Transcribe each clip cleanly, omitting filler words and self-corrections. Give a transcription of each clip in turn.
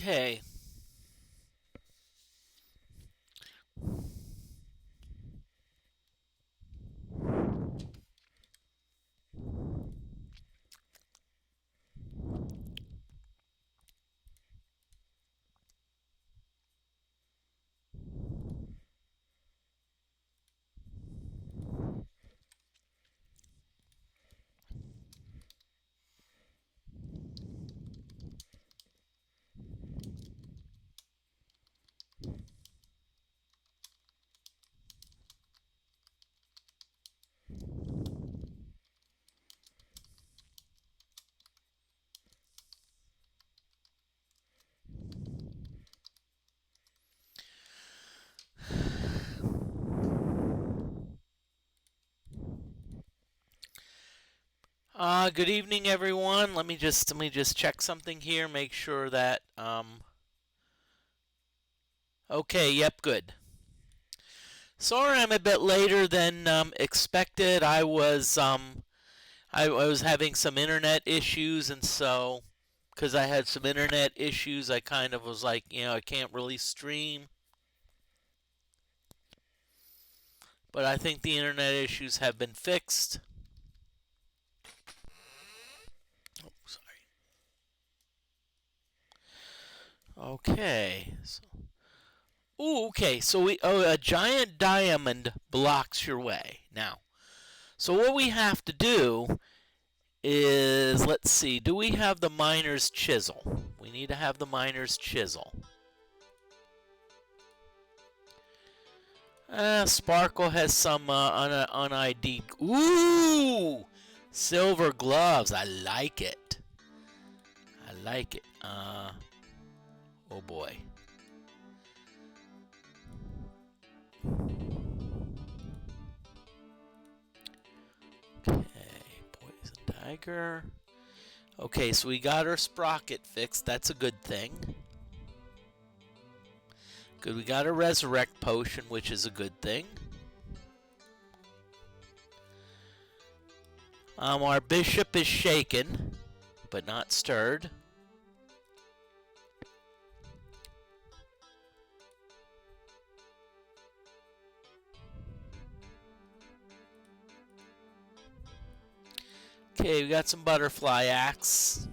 Okay. Good evening, everyone. Let me just check something here. Make sure that Okay. Yep. Good. Sorry, I'm a bit later than expected. I was having some internet issues, and so because I had some internet issues, I kind of was like, I can't really stream. But I think the internet issues have been fixed. Oh, sorry. Okay. Ooh, okay. So a giant diamond blocks your way. Now, so what we have to do is, let's see, do we have the miner's chisel? We need to have the miner's chisel. Sparkle has some un-ID. Ooh! Silver gloves. I like it. I like it. Oh boy. Okay, poison dagger. Okay, so we got our sprocket fixed. That's a good thing. Good, we got a resurrect potion, which is a good thing. Our bishop is shaken, but not stirred. Okay, we got some butterfly axe.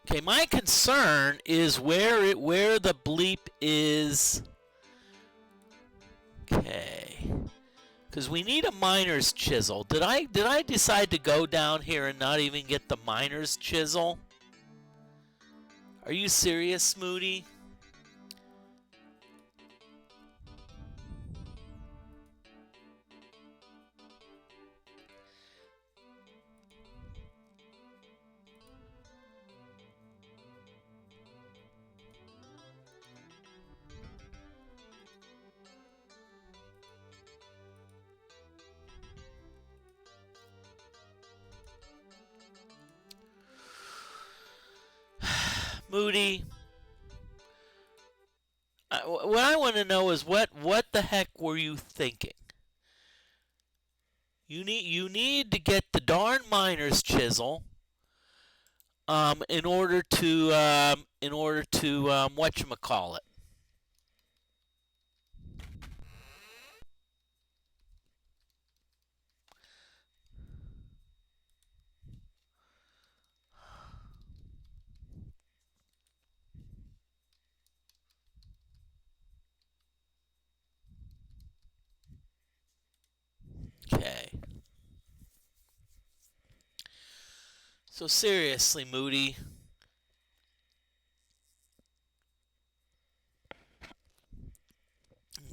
Okay, my concern is where the bleep is. Okay, because we need a miner's chisel. Did I decide to go down here and not even get the miner's chisel? Are you serious, Smoody? Moody. What I want to know is what the heck were you thinking? You need to get the darn miner's chisel. In order to whatchamacallit. Okay. So seriously, Moody.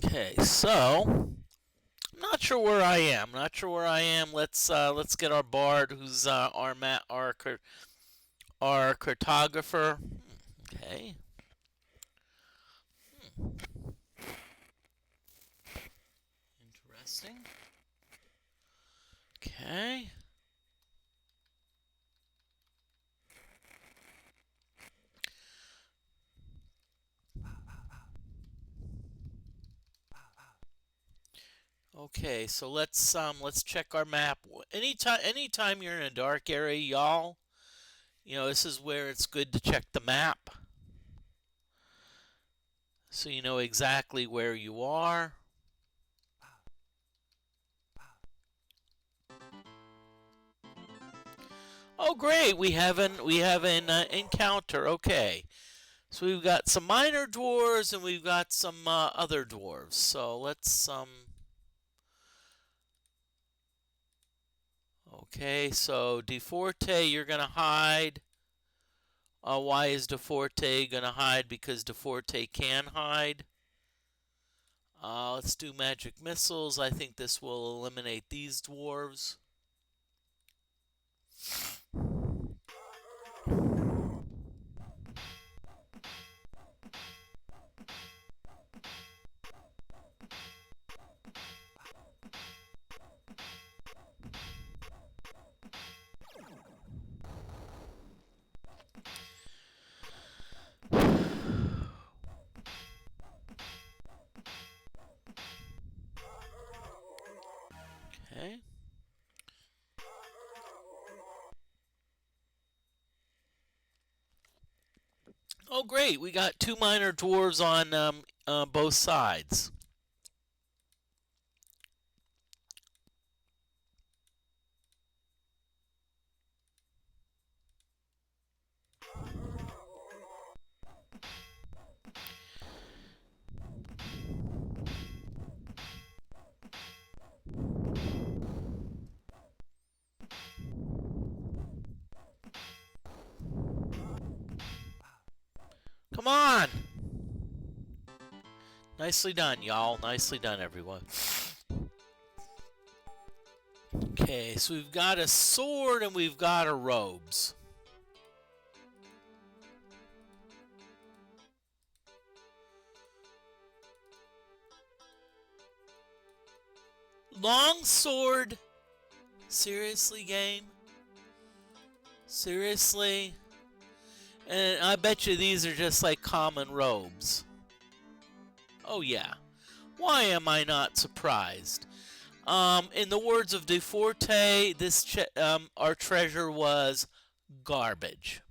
Okay. Okay, so I'm not sure where I am. Let's get our bard, who's our cartographer. Okay. Interesting. Okay. Okay, so let's check our map. Anytime you're in a dark area, y'all, this is where it's good to check the map so you know exactly where you are. Oh, great! We have an encounter. Okay, so we've got some minor dwarves and we've got some other dwarves. So let's. Okay, so DFortae, you're gonna hide. Why is DFortae gonna hide? Because DFortae can hide. Let's do magic missiles. I think this will eliminate these dwarves. Okay. Oh, great. We got two minor dwarves on both sides. Come on! Nicely done, y'all. Nicely done, everyone. Okay, so we've got a sword and we've got a robes. Long sword? Seriously, game? Seriously? And I bet you these are just like common robes. Oh yeah. Why am I not surprised? In the words of DFortae, our treasure was garbage.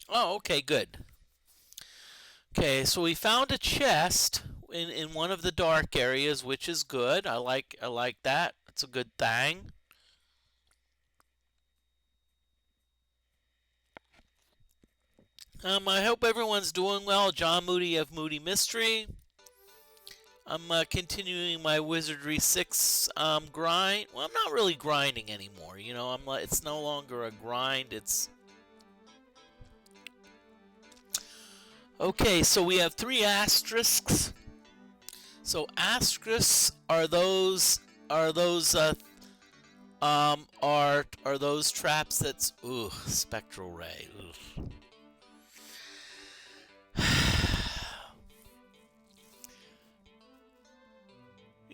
Oh, okay, good. Okay, so we found a chest in one of the dark areas, which is good. I like that. It's a good thing. I hope everyone's doing well. John Moody of Moody Mystery. I'm continuing my Wizardry 6 grind. Well, I'm not really grinding anymore. It's no longer a grind. It's okay. So we have 3 asterisks. So asterisks are those traps that's spectral ray. Ugh.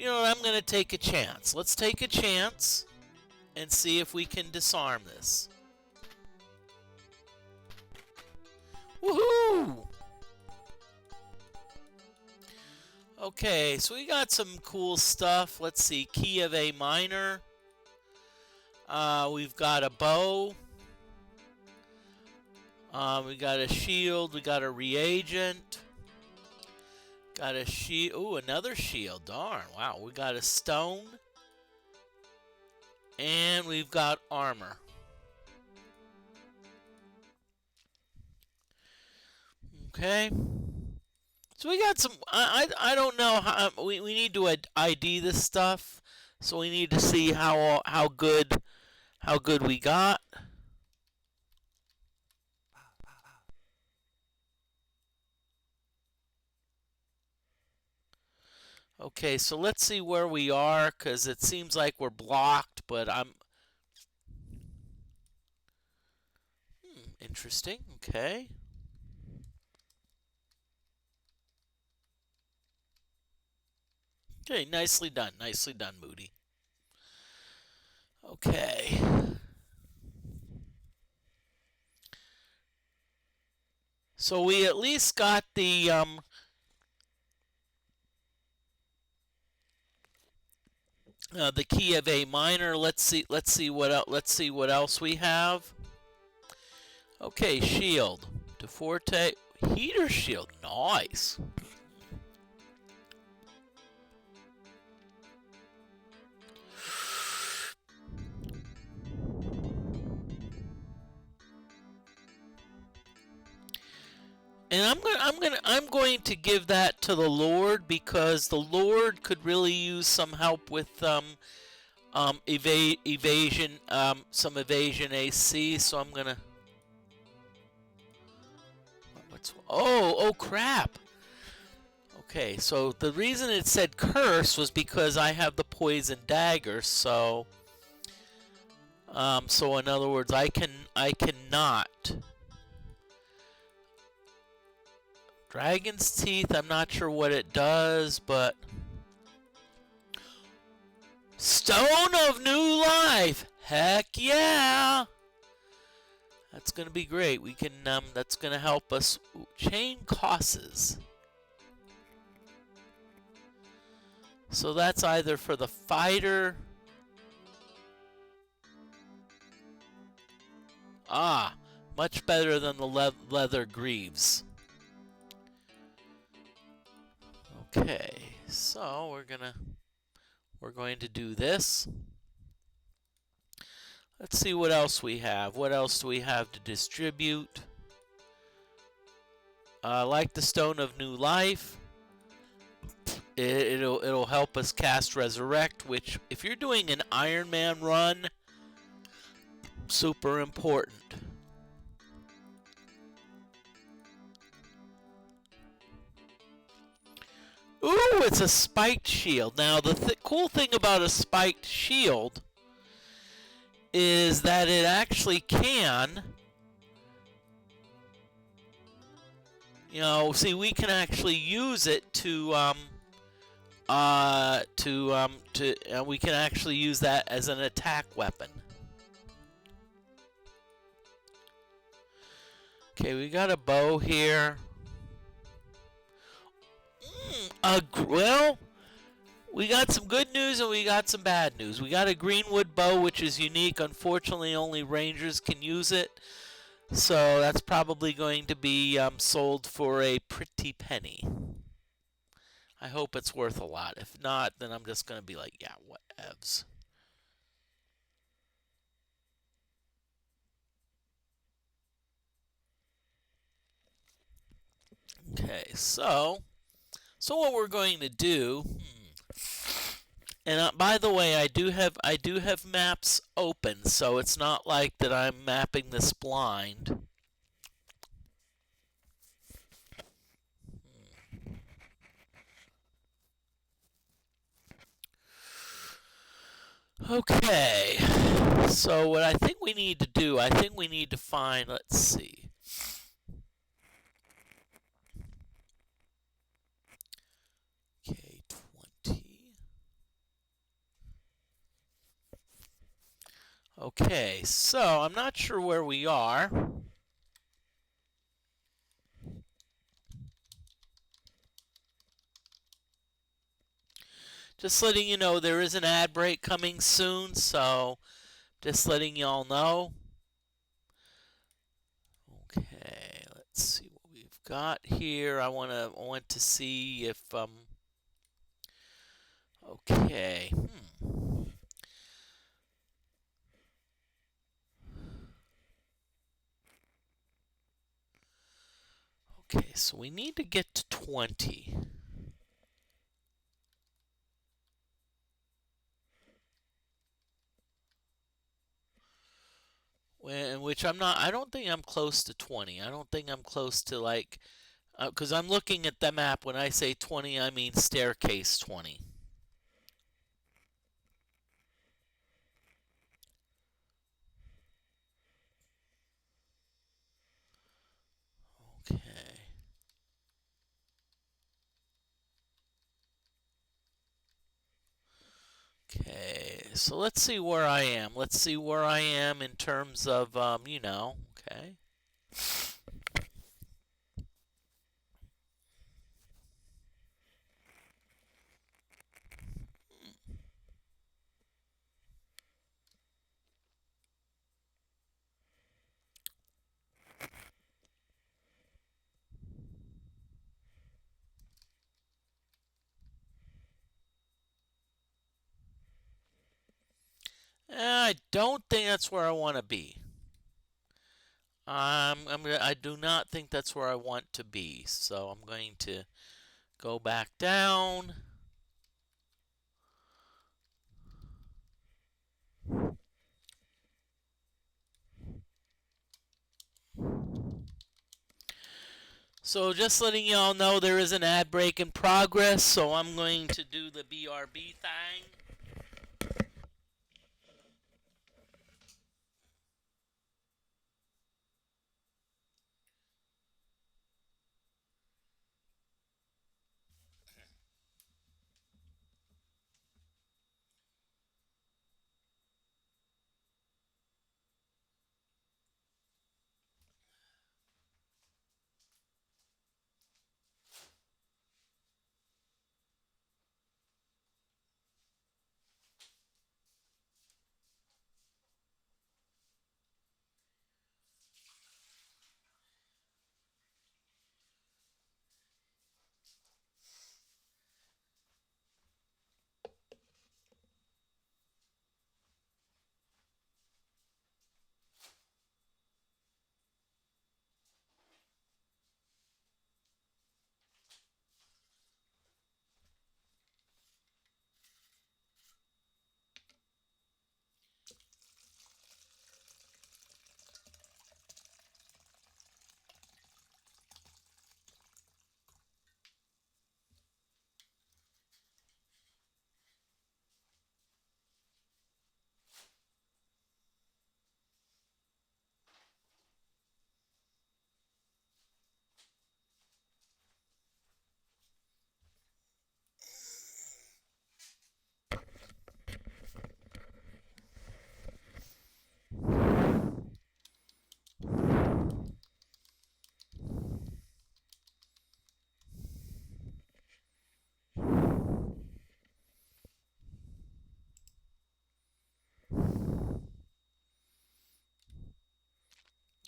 I'm going to take a chance. Let's take a chance and see if we can disarm this. Woohoo! Okay, so we got some cool stuff. Let's see. Key of A minor. We've got a bow. We got a shield. We got a reagent. Got a shield. Ooh, another shield. Darn. Wow. We got a stone. And we've got armor. Okay. So we got some. I don't know how we need to ID this stuff. So we need to see how good we got. Okay, so let's see where we are, because it seems like we're blocked, but I'm... interesting, okay. Okay, nicely done, Moody. Okay. So we at least got the key of A minor. Let's see what else we have. Okay, shield. DFortae. Heater shield. Nice. And I'm going to give that to the Lord, because the Lord could really use some help with evasion, some evasion AC. So I'm gonna... oh crap. Okay, so the reason it said curse was because I have the poison dagger. So so in other words, I cannot. Dragon's teeth, I'm not sure what it does, but Stone of New Life! Heck yeah! That's gonna be great. We can that's gonna help us. Ooh, chain causes. So that's either for the fighter. Ah, much better than the leather greaves. Okay, so we're going to do this. Let's see what else we have. What else do we have to distribute? Like the Stone of New Life, it'll help us cast Resurrect, which if you're doing an Iron Man run, super important. Ooh, it's a spiked shield. Now, the cool thing about a spiked shield is that it actually can, see, we can actually use it we can actually use that as an attack weapon. Okay, we got a bow here. Well, we got some good news and we got some bad news. We got a greenwood bow, which is unique. Unfortunately, only rangers can use it. So that's probably going to be sold for a pretty penny. I hope it's worth a lot. If not, then I'm just going to be like, yeah, whatevs. Okay, so what we're going to do, and by the way, I do have maps open, so it's not like that I'm mapping this blind. Okay, so what I think we need to do, I think we need to find, let's see. K20. Okay, so I'm not sure where we are. Just letting you know, there is an ad break coming soon, so just letting y'all know. Okay, let's see what we've got here. I want to see if okay. Okay, so we need to get to 20. Which I don't think I'm close to 20. I don't think I'm close to like, because I'm looking at the map. When I say 20, I mean staircase 20. Okay. Okay, so let's see where I am. Let's see where I am in terms of, okay. I don't think that's where I want to be. I do not think that's where I want to be. So I'm going to go back down. So just letting y'all know there is an ad break in progress. So I'm going to do the BRB thing.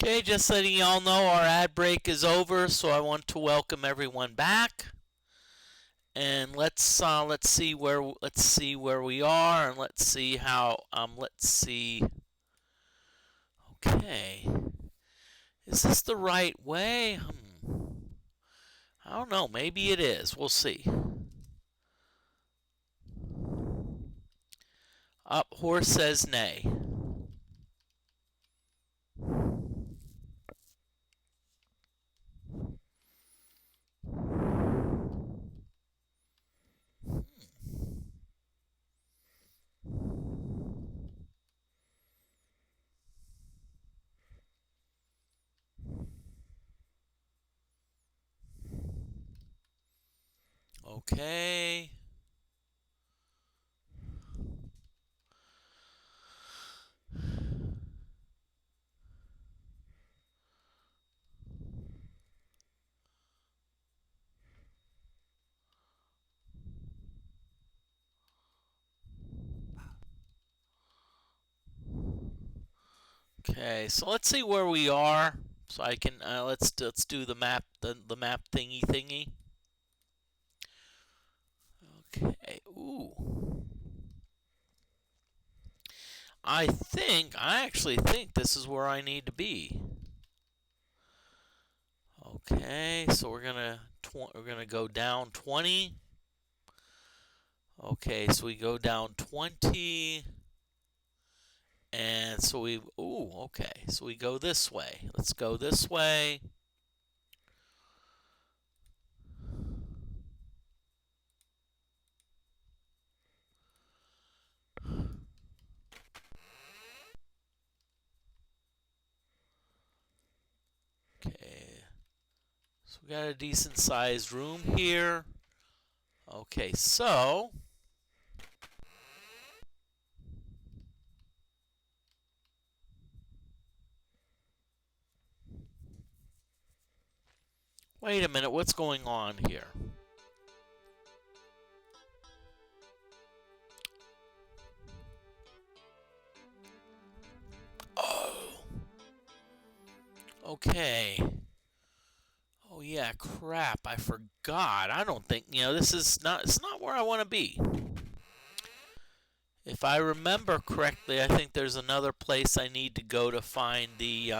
Okay, just letting y'all know our ad break is over, so I want to welcome everyone back. And let's see where we are, and let's see how let's see. Okay, is this the right way? I don't know. Maybe it is. We'll see. Up, horse says nay. Okay. Okay, so let's see where we are. So I can let's do the map map thingy. Okay. Ooh. I actually think this is where I need to be. Okay, so we're gonna go down 20. Okay, so we go down 20, and so okay, so we go this way. Let's go this way. Okay, so we got a decent sized room here. Okay, so wait a minute, what's going on here? Oh, okay. Oh yeah, crap, I forgot. I don't think, it's not where I want to be. If I remember correctly, I think there's another place I need to go to find the,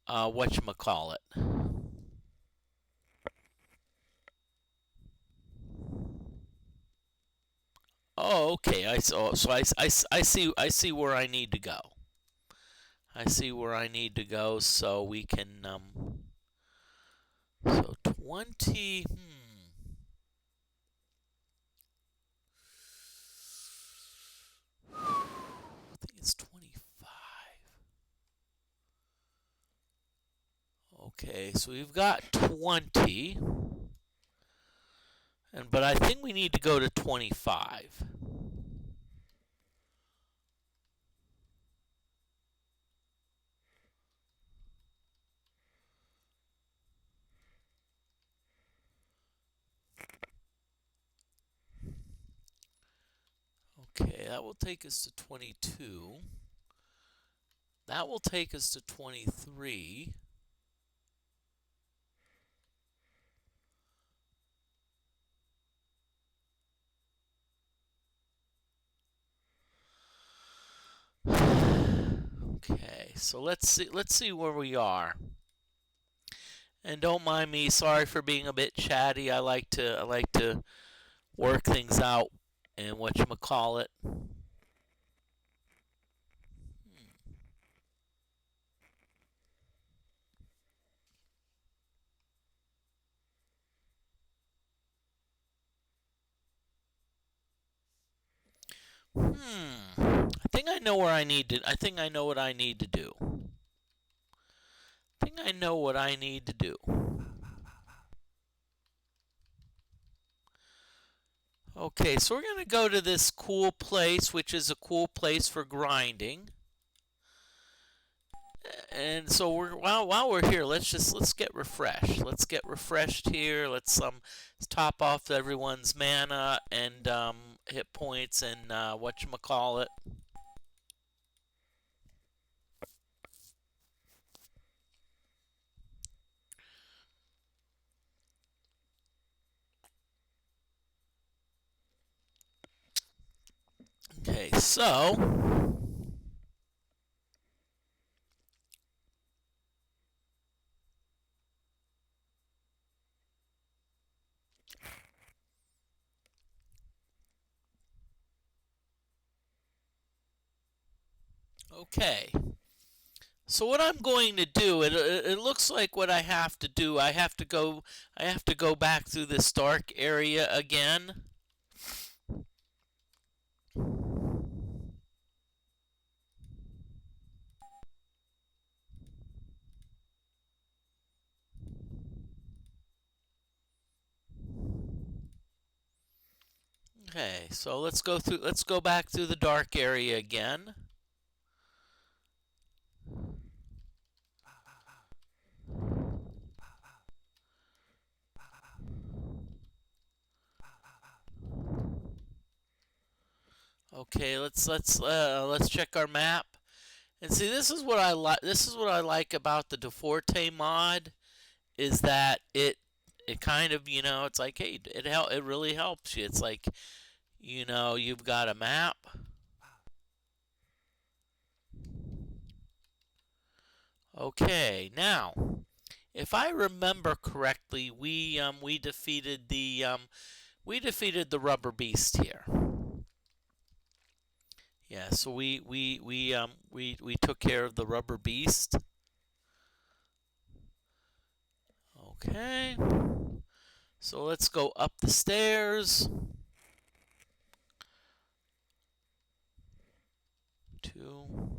whatchamacallit. Oh, okay. I see where I need to go. I see where I need to go, so we can so 20. I think it's 25. Okay, so we've got 20, but I think we need to go to 25. Okay, that will take us to 22. That will take us to 23. Okay, so let's see where we are. And don't mind me, sorry for being a bit chatty. I like to work things out and whatchamacallit. I think I know where I need to. I think I know what I need to do. I think I know what I need to do. Okay, so we're gonna go to this cool place, which is a cool place for grinding. And so while we're here, let's get refreshed. Let's get refreshed here. Let's top off everyone's mana and hit points and whatchamacallit. Okay, so okay. So what I'm going to do, it looks like what I have to do. I have to go back through this dark area again. Okay, so let's go back through the dark area again. Okay, let's check our map. And see, this is what I like. This is what I like about the DFortae mod, is that it kind of, it's like, hey, it really helps you. It's like, you've got a map. Okay, now If I remember correctly, we defeated the rubber beast here. Yeah, so we took care of the rubber beast. Okay. So let's go up the stairs. 2.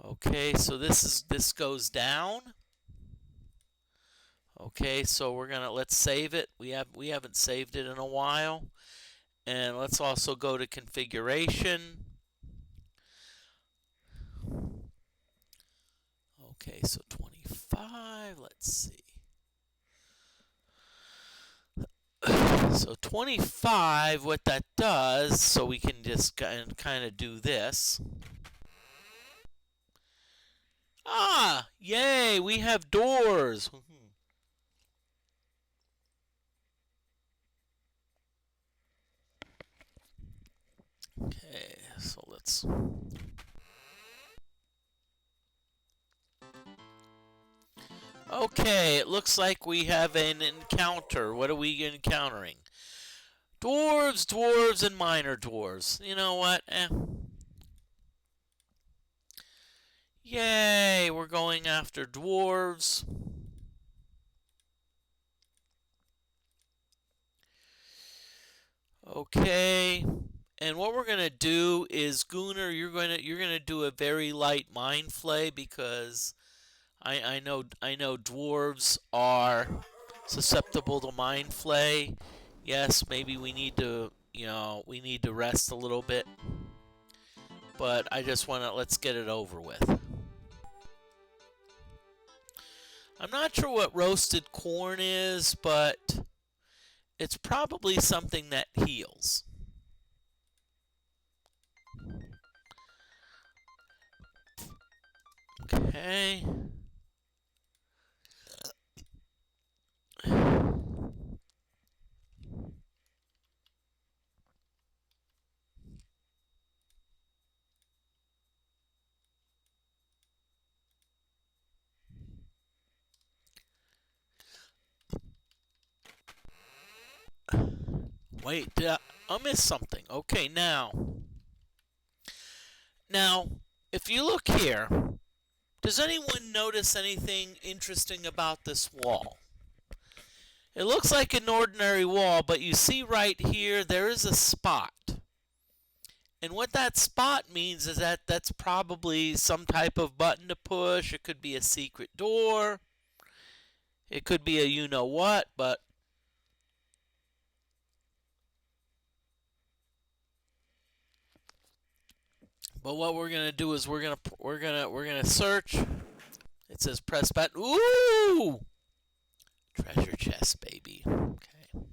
Okay, so this goes down. Okay, so let's save it. We haven't saved it in a while. And let's also go to configuration. Okay, so 25, let's see. So 25, what that does, so we can just kind of do this. Ah, yay, we have doors. Okay, so let's... Okay, it looks like we have an encounter. What are we encountering? Dwarves, dwarves, and minor dwarves. You know what? Yay, we're going after dwarves. Okay. And what we're gonna do is, Gooner, you're gonna do a very light mind flay, because I know dwarves are susceptible to mind flay. Yes, maybe we need to rest a little bit, but I just let's get it over with. I'm not sure what roasted corn is, but it's probably something that heals. Okay. Wait, I miss something. Okay, now, if you look here, does anyone notice anything interesting about this wall? It looks like an ordinary wall, but you see right here, there is a spot. And what that spot means is that that's probably some type of button to push. It could be a secret door. It could be a you-know-what, but what we're gonna do is we're gonna search. It says press button. Ooh! Treasure chest, baby. Okay.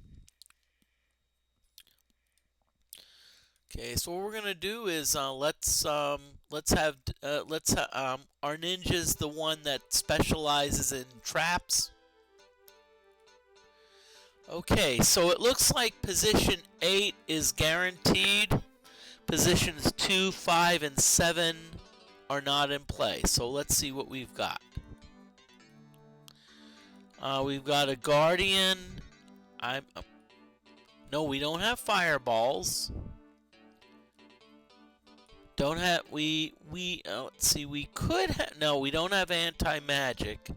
Okay, so what we're gonna do is let's have our ninja's the one that specializes in traps. Okay, so it looks like position 8 is guaranteed. Positions 2, 5, and 7 are not in play. So let's see what we've got. We've got a guardian. No, we don't have fireballs. Don't have let's see. We could have. No, we don't have anti-magic.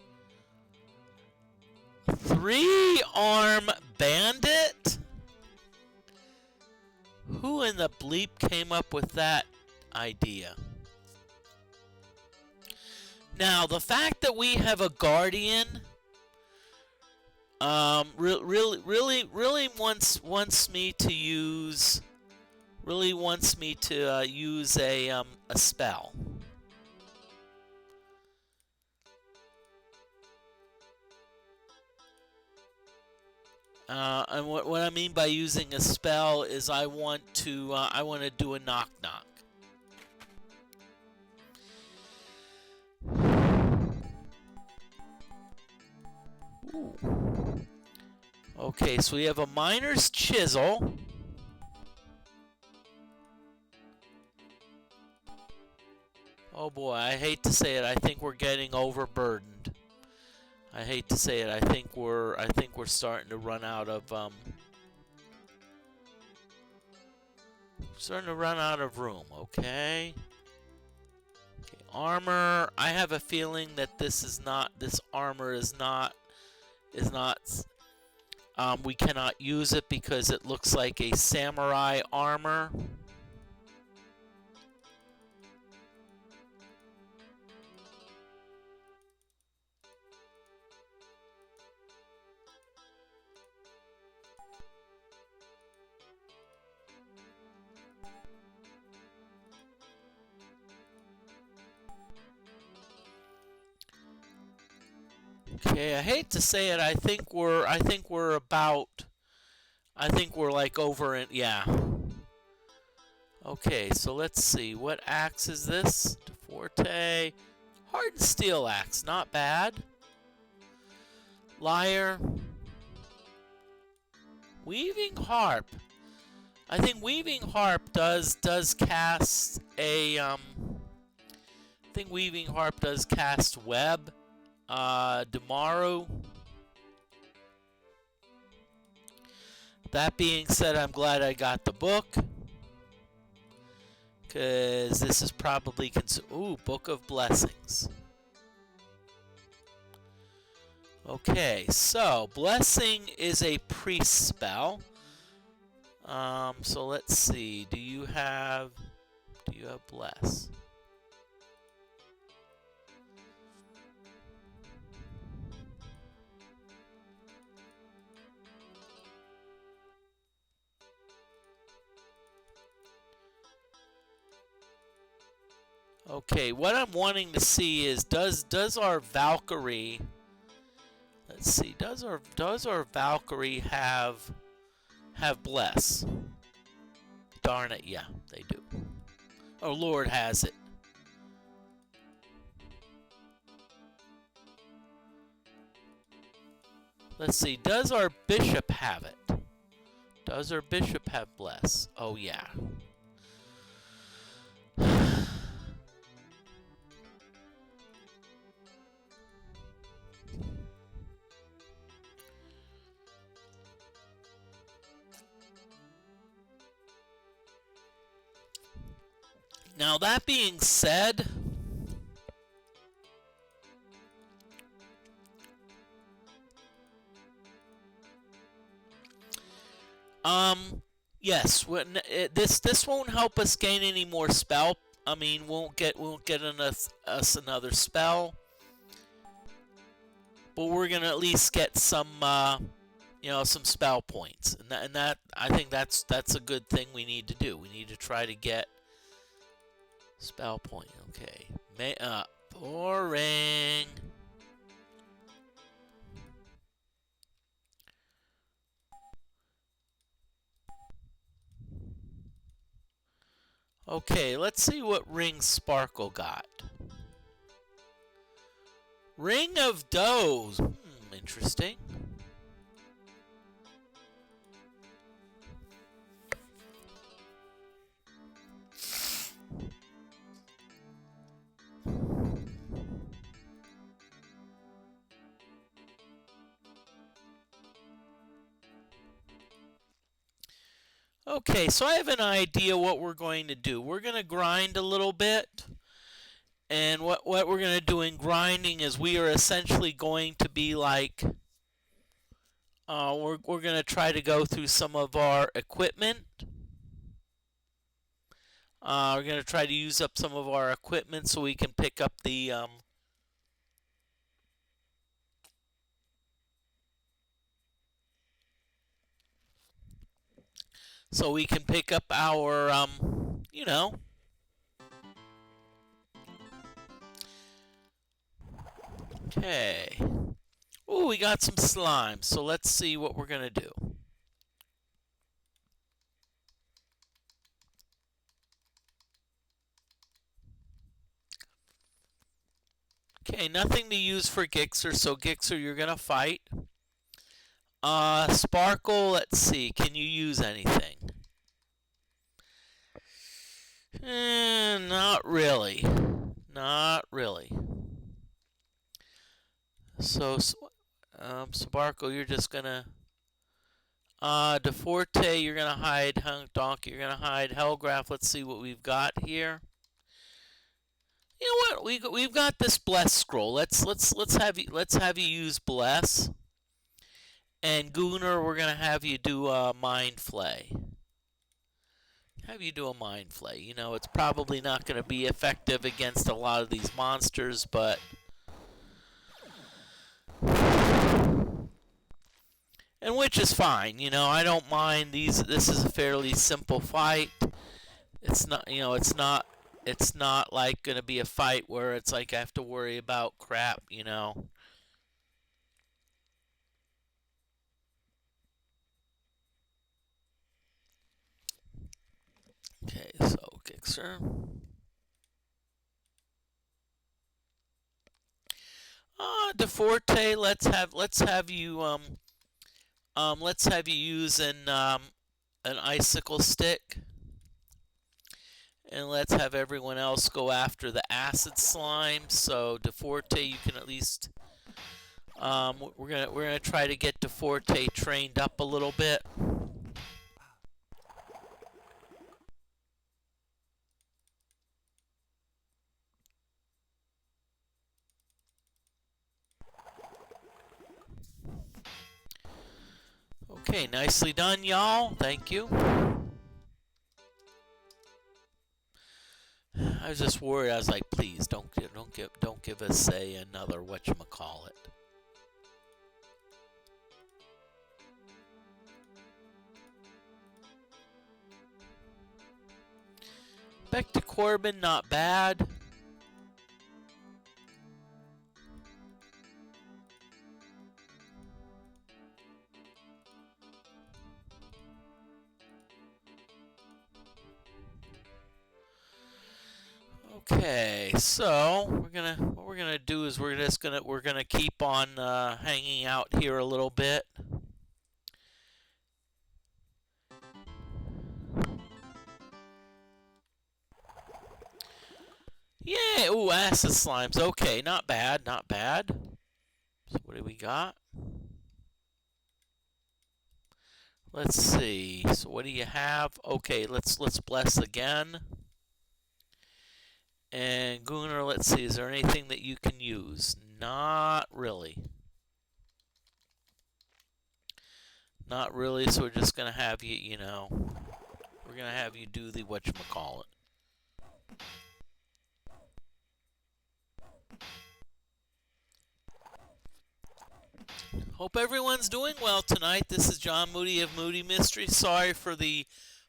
3-arm bandit. Who in the bleep came up with that idea? Now, the fact that we have a guardian really wants me to use a spell. And what I mean by using a spell is I want to do a knock knock. Ooh. Okay, so we have a miner's chisel. Oh boy, I hate to say it. I think we're getting overburdened. I hate to say it. I think we're starting to run out of room. Okay. Okay. Armor. I have a feeling that this armor is not. We cannot use it because it looks like a samurai armor. Okay, I hate to say it. I think we're like over in, yeah. Okay, so let's see. What axe is this? DFortae. Hardened steel axe, not bad. Lyre. Weaving harp. I think weaving harp does cast a I think weaving harp does cast web. Tomorrow. That being said, I'm glad I got the book. Because this is probably... Ooh, Book of Blessings. Okay, so Blessing is a priest spell. So let's see. Do you have Bless? Okay, what I'm wanting to see is does our Valkyrie, let's see, does our Valkyrie have Bless? Darn it, yeah, they do. Oh, Lord has it. Let's see, does our Bishop have it? Does our Bishop have Bless? Oh, yeah. Now, that being said, yes, this won't help us gain any more spell. I mean, won't get us another spell, but we're gonna at least get some some spell points, and that I think that's a good thing we need to do. We need to try to get spell point. Okay, boring. Okay, let's see what ring Sparkle got. Ring of Does. Interesting. Okay, so I have an idea what we're going to do. We're going to grind a little bit. And what we're going to do in grinding is we are essentially going to be like... we're going to try to go through some of our equipment. We're going to try to use up some of our equipment so we can pick up the... so we can pick up our, Okay. Ooh, we got some slime. So let's see what we're going to do. Okay, nothing to use for Gixxer, so Gixxer, you're going to fight. Sparkle, let's see. Can you use anything? Not really. Not really. So, Sabarco, you're just gonna DeFortae, you're gonna hide Hunk Donkey, you're gonna hide Hellgraph. Let's see what we've got here. You know what? We've got this Bless scroll. Let's have you use Bless. And Gunnar, we're gonna have you do a Mind Flay. Have you do a Mind Flay. You know, it's probably not gonna be effective against a lot of these monsters, but and which is fine. You know, I don't mind these. This is a fairly simple fight. It's not, you know, it's not like gonna be a fight where it's like I have to worry about crap. You know. Okay, so Gixxer. DeFortae, let's have you use an icicle stick, and let's have everyone else go after the acid slime. So DeFortae, you can at least we're gonna try to get DeFortae trained up a little bit. Okay, nicely done, y'all. Thank you. I was just worried. I was like, please don't give us another whatchamacallit. Back to Corbin, not bad. Okay, so what we're gonna do is we're gonna keep on hanging out here a little bit. Yeah, ooh, acid slimes. Okay, not bad, not bad. So what do we got? Let's see. So what do you have? Okay, let's bless again. And Gunnar, let's see, is there anything that you can use? Not really. Not really, so we're just gonna have you, you know, we're gonna have you do the whatchamacallit. Hope everyone's doing well tonight. This is John Moody of Moody Mystery. Sorry for the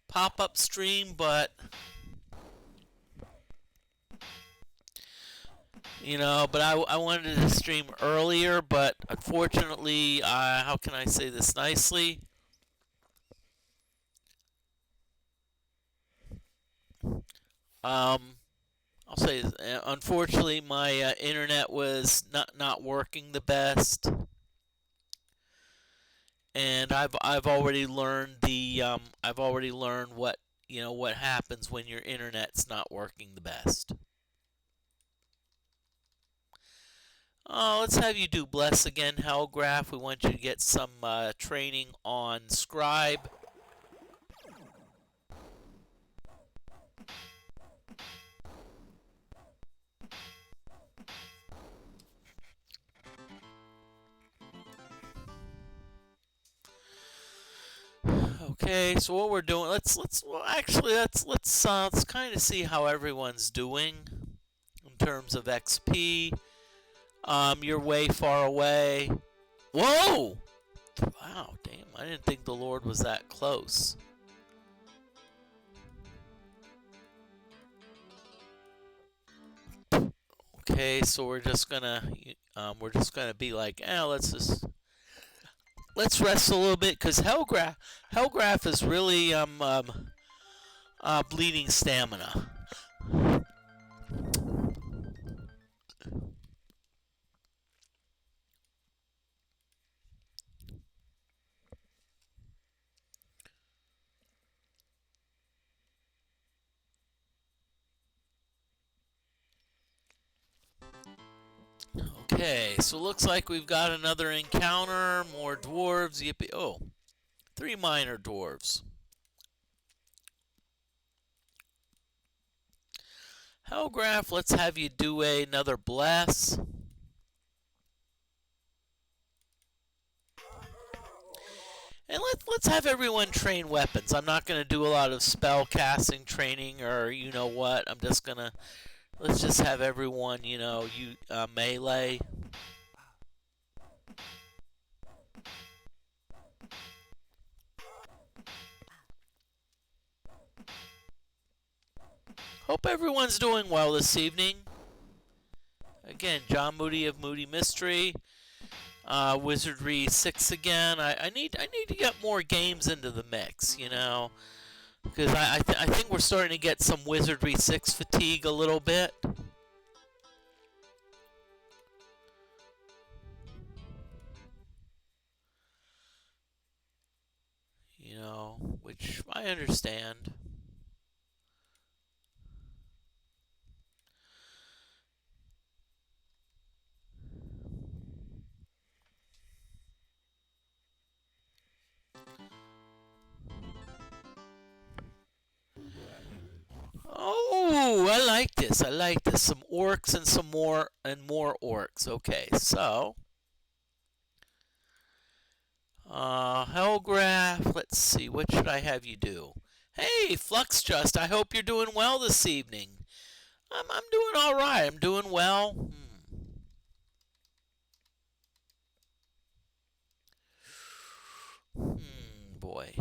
pop-up stream, but you know, but I wanted to stream earlier, but unfortunately, how can I say this nicely? I'll say, unfortunately, my internet was not working the best, and I've already learned I've already learned what what happens when your internet's not working the best. Let's have you do Bless again, Hellgraph. We want you to get some training on Scribe. Okay, so what we're doing, let's kind of see how everyone's doing in terms of XP. You're way far away. Whoa! Wow, damn, I didn't think the Lord was that close. Okay, so we're just gonna be like, let's rest a little bit, because Hellgraph is really bleeding stamina. Okay, so looks like we've got another encounter. More dwarves. Yippee. Oh, 3 minor dwarves. Hellgraph, let's have you do another bless. And let's have everyone train weapons. I'm not gonna do a lot of spell casting training, or you know what. I'm just gonna let's just have everyone, you know, melee. Hope everyone's doing well this evening. Again, John Moody of Moody Mystery. Wizardry 6 again. I need to get more games into the mix, you know, because I think we're starting to get some Wizardry 6 fatigue a little bit. You know, which I understand. Oh, I like this. I like this. Some orcs and some more orcs. Okay, so Hellgraph. Let's see. What should I have you do? Hey, Fluxjust. I hope you're doing well this evening. I'm doing all right. I'm doing well. Boy.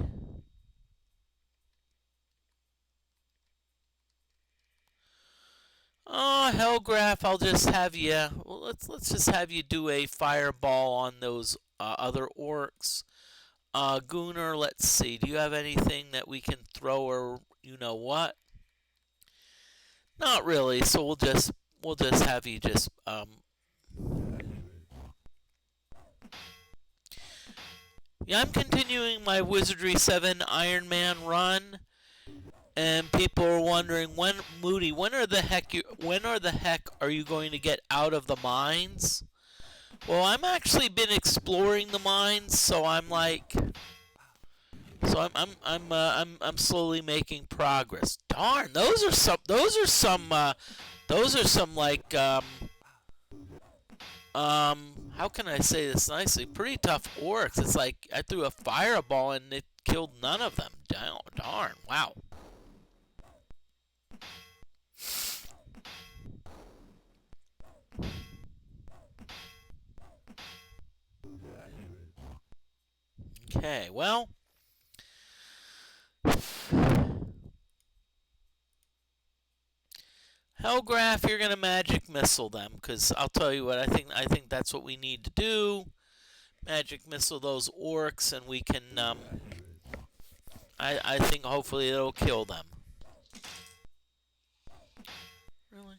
Oh, Hellgraph, I'll just have you. Well, let's just have you do a fireball on those other orcs. Gunnar, let's see. Do you have anything that we can throw, or you know what? Not really. So we'll just have you just Yeah, I'm continuing my Wizardry 7 Iron Man run. And people are wondering when when are the heck are you going to get out of the mines? Well, I'm actually been exploring the mines, so I'm like, so I'm slowly making progress. Darn, those are some like how can I say this nicely? Pretty tough orcs. It's like I threw a fireball and it killed none of them. Darn, wow. Okay, well, Hellgraph, you're gonna magic missile them, because I'll tell you what, I think that's what we need to do. Magic missile those orcs, and we can I think hopefully it'll kill them. Really?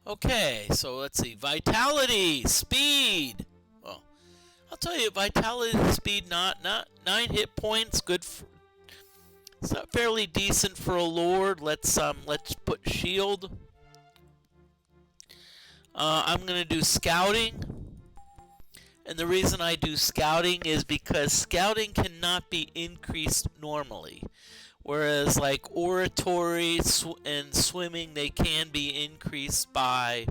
Okay, so let's see. Vitality, speed. Well, I'll tell you, vitality, speed, not 9 hit points. Good. It's not fairly decent for a lord. Let's put shield. I'm gonna do scouting, and the reason I do scouting is because scouting cannot be increased normally. Whereas like oratory and swimming, they can be increased by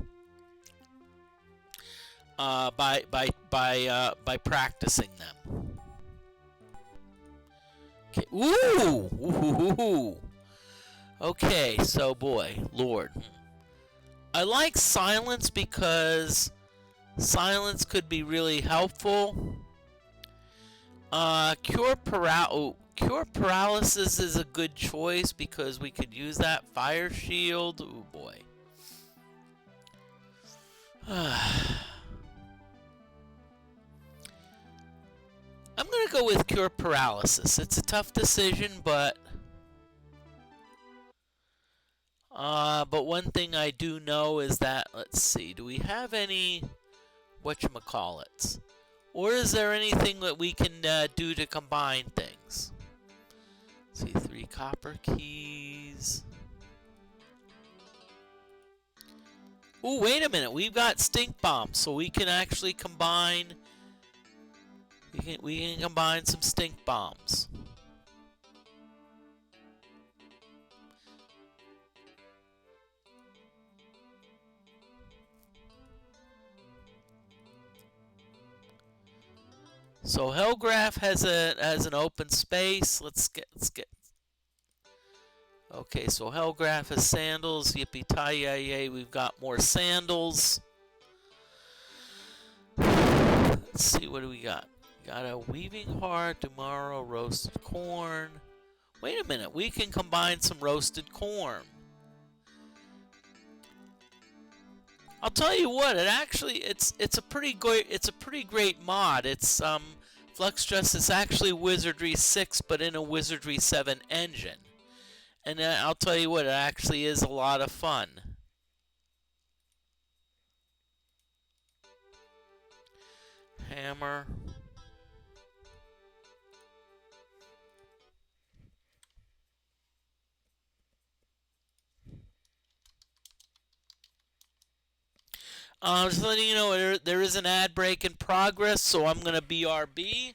practicing them. Okay. Ooh. Ooh. Okay. So boy, Lord, I like silence because silence could be really helpful. Cure paralysis is a good choice because we could use that. Fire shield. Oh boy. I'm gonna go with cure paralysis. It's a tough decision, but But one thing I do know is that, let's see, do we have any whatchamacallits? Or is there anything that we can do to combine things? Let's see, 3 copper keys. Ooh, wait a minute, we've got stink bombs, so we can actually combine. We can combine some stink bombs. So Hellgraph has an open space. Let's get. Okay, so Hellgraph has sandals. Yippee tie yay! We've got more sandals. Let's see, what do we got? We got a weaving heart tomorrow. Roasted corn. Wait a minute, we can combine some roasted corn. I'll tell you what, it's a pretty great mod. It's Fluxtress is actually Wizardry 6, but in a Wizardry 7 engine. And I'll tell you what, it actually is a lot of fun. Hammer. Just letting you know, there is an ad break in progress, so I'm going to BRB.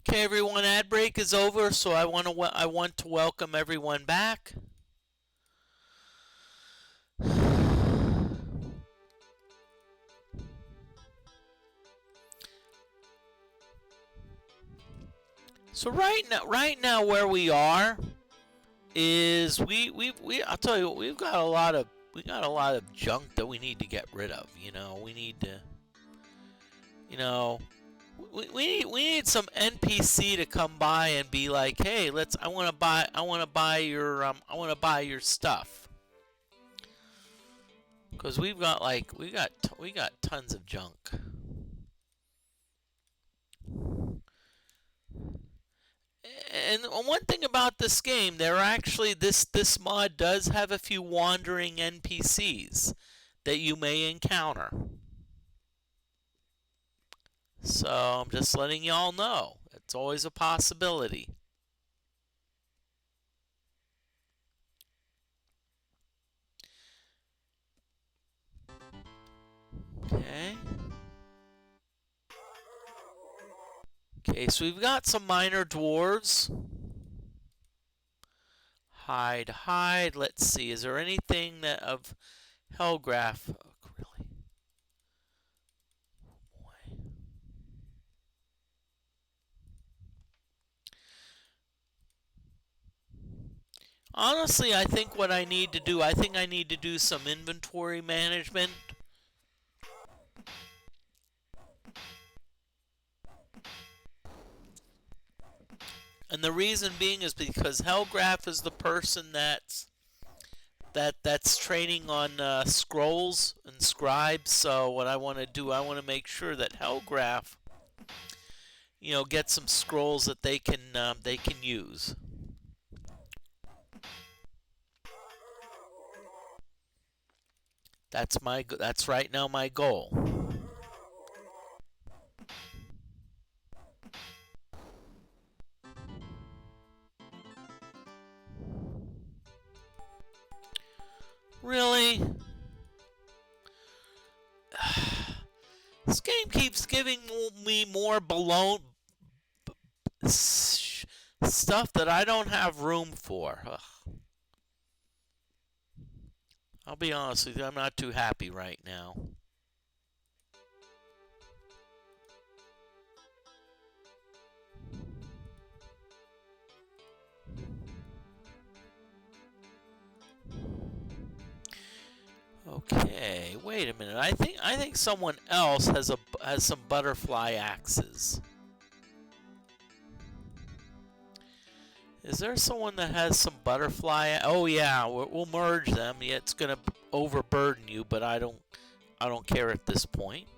Okay, everyone, ad break is over, so I want to welcome everyone back. So right now where we are is I'll tell you what, we got a lot of junk that we need to get rid of. We need to, we need some NPC to come by and be like, hey, I want to buy your stuff, because we got tons of junk. And one thing about this game, this mod does have a few wandering NPCs that you may encounter. So I'm just letting y'all know. It's always a possibility. Okay. Okay, so we've got some minor dwarves. Hide. Let's see. Is there anything that of Hellgraph? Oh, really? Oh, boy. Honestly, I think what I need to do, I think I need to do some inventory management. And the reason being is because Hellgraph is the person that's training on scrolls and scribes. So what I want to do, I want to make sure that Hellgraph, get some scrolls that they can use. That's right now my goal. Really? This game keeps giving me more stuff that I don't have room for. Ugh. I'll be honest with you, I'm not too happy right now. Okay, wait a minute. I think someone else has some butterfly axes. Is there someone that has some butterfly? Oh yeah, we'll merge them. Yeah, it's gonna overburden you, but I don't care at this point.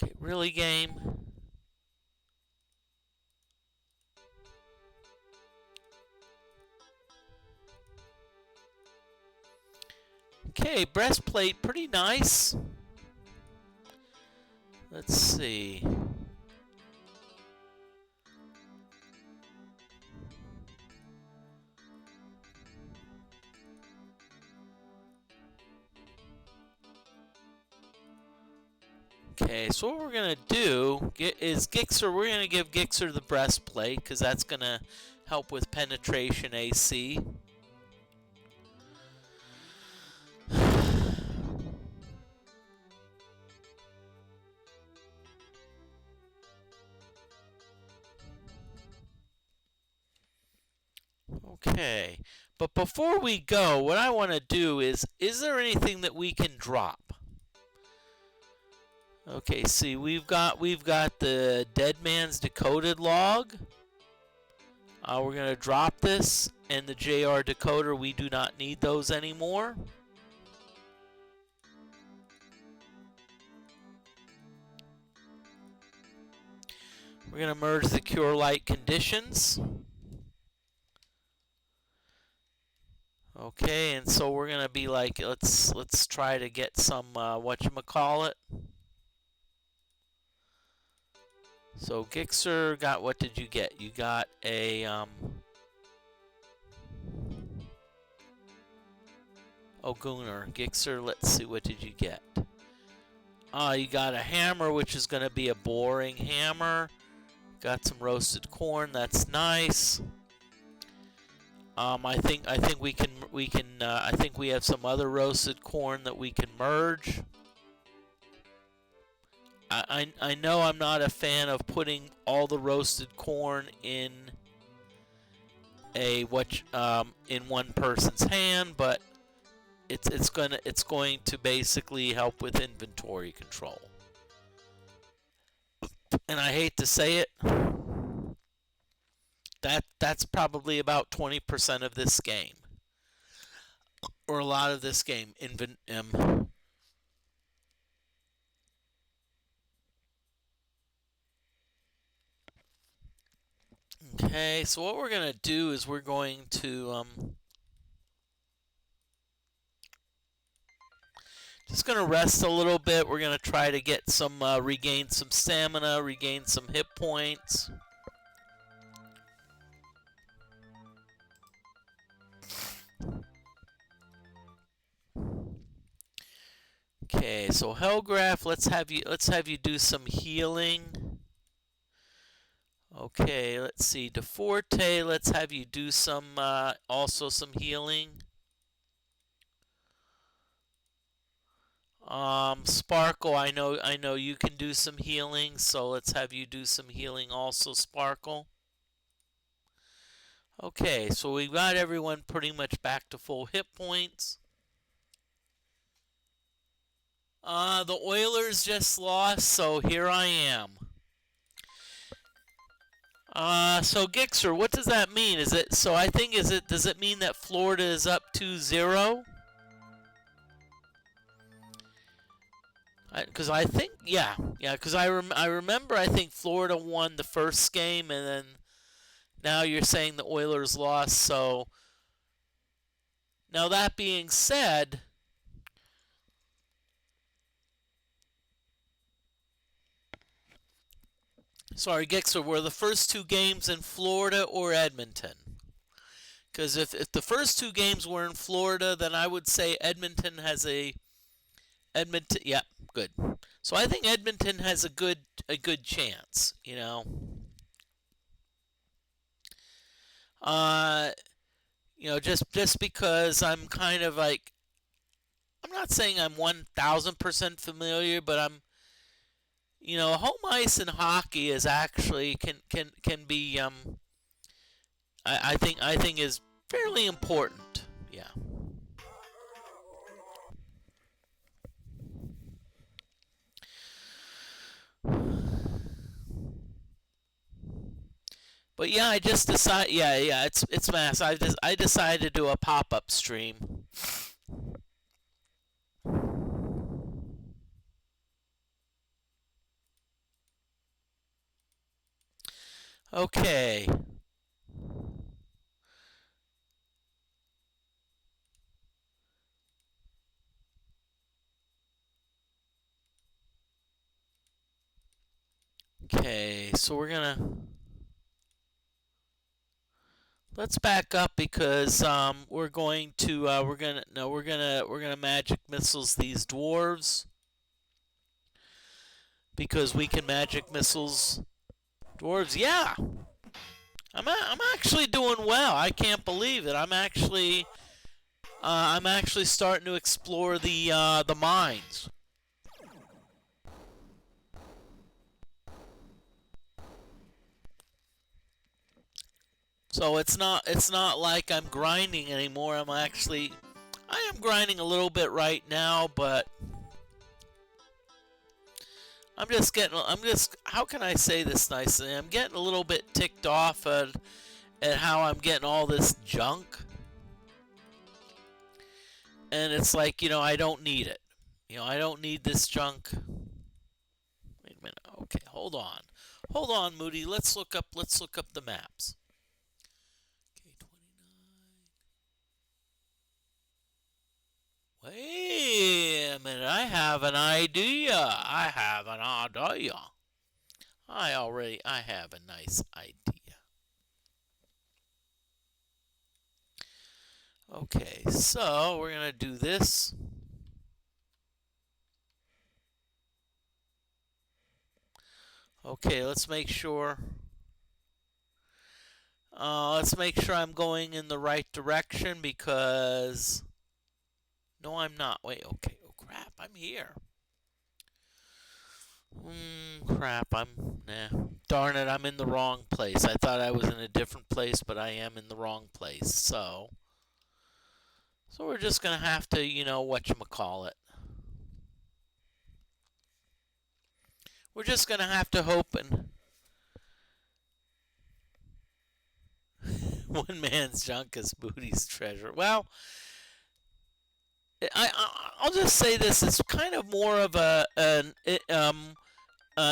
Okay, really, game? Okay, breastplate, pretty nice. Let's see. Okay, so what we're gonna do is Gixxer. We're gonna give Gixxer the breastplate because that's gonna help with penetration AC. Okay, but before we go, what I want to do is there anything that we can drop? Okay, see, we've got the dead man's decoded log. We're gonna drop this, and the JR decoder. We do not need those anymore. We're gonna merge the cure light conditions. Okay, and so we're gonna be like, let's try to get some whatchamacallit. So Gixxer got, what did you get? You got a oh, Gunnar. Gixxer, let's see, what did you get? You got a hammer, which is gonna be a boring hammer. Got some roasted corn, that's nice. I think we can I think we have some other roasted corn that we can merge. I know I'm not a fan of putting all the roasted corn in in one person's hand, but it's going to basically help with inventory control. And I hate to say it, that's probably about 20% of this game, or a lot of this game. Okay, so what we're gonna do is we're going to just gonna rest a little bit. We're gonna try to get some regain some stamina, regain some hit points. Okay, so Hellgraph, let's have you do some healing. Okay, let's see, DeForte, let's have you do some also some healing. Sparkle, I know you can do some healing, so let's have you do some healing also, Sparkle. Okay, so we've got everyone pretty much back to full hit points. The Oilers just lost, so here I am. So Gixer, what does that mean? Is it so? I think does it mean that Florida is up 2-0? Because I think yeah. Because I remember I think Florida won the first game, and then now you're saying the Oilers lost. So now that being said, sorry Gixer, were the first two games in Florida or Edmonton? Because if the first two games were in Florida, then I would say Edmonton has a Edmonton. Yeah, good. So I think Edmonton has a good chance. You know. Just because I'm kind of like, I'm not saying I'm 1,000% familiar, but I'm, home ice in hockey is actually can be I think is fairly important. Yeah. But yeah, I just decided. Yeah, it's mass. I decided to do a pop-up stream. Okay. Okay, so let's back up because we're gonna magic missiles these dwarves because we can magic missiles dwarves. Yeah, I'm actually doing well. I can't believe it. I'm actually starting to explore the mines. So it's not like I'm grinding anymore. I am grinding a little bit right now, but how can I say this nicely? I'm getting a little bit ticked off at how I'm getting all this junk. And it's like, I don't need it. I don't need this junk. Wait a minute. Okay, hold on. Hold on, Moody. Let's look up the maps. Wait a minute, I have an idea. I have an idea. I have a nice idea. Okay, so we're going to do this. Okay, let's make sure. Let's make sure I'm going in the right direction because... No, I'm not. Wait, okay. Oh, crap, I'm here. Crap, Darn it, I'm in the wrong place. I thought I was in a different place, but I am in the wrong place. So we're just going to have to, whatchamacallit. We're just going to have to hope and... One man's junk is booty's treasure. Well, I'll just say this: it's kind of more of an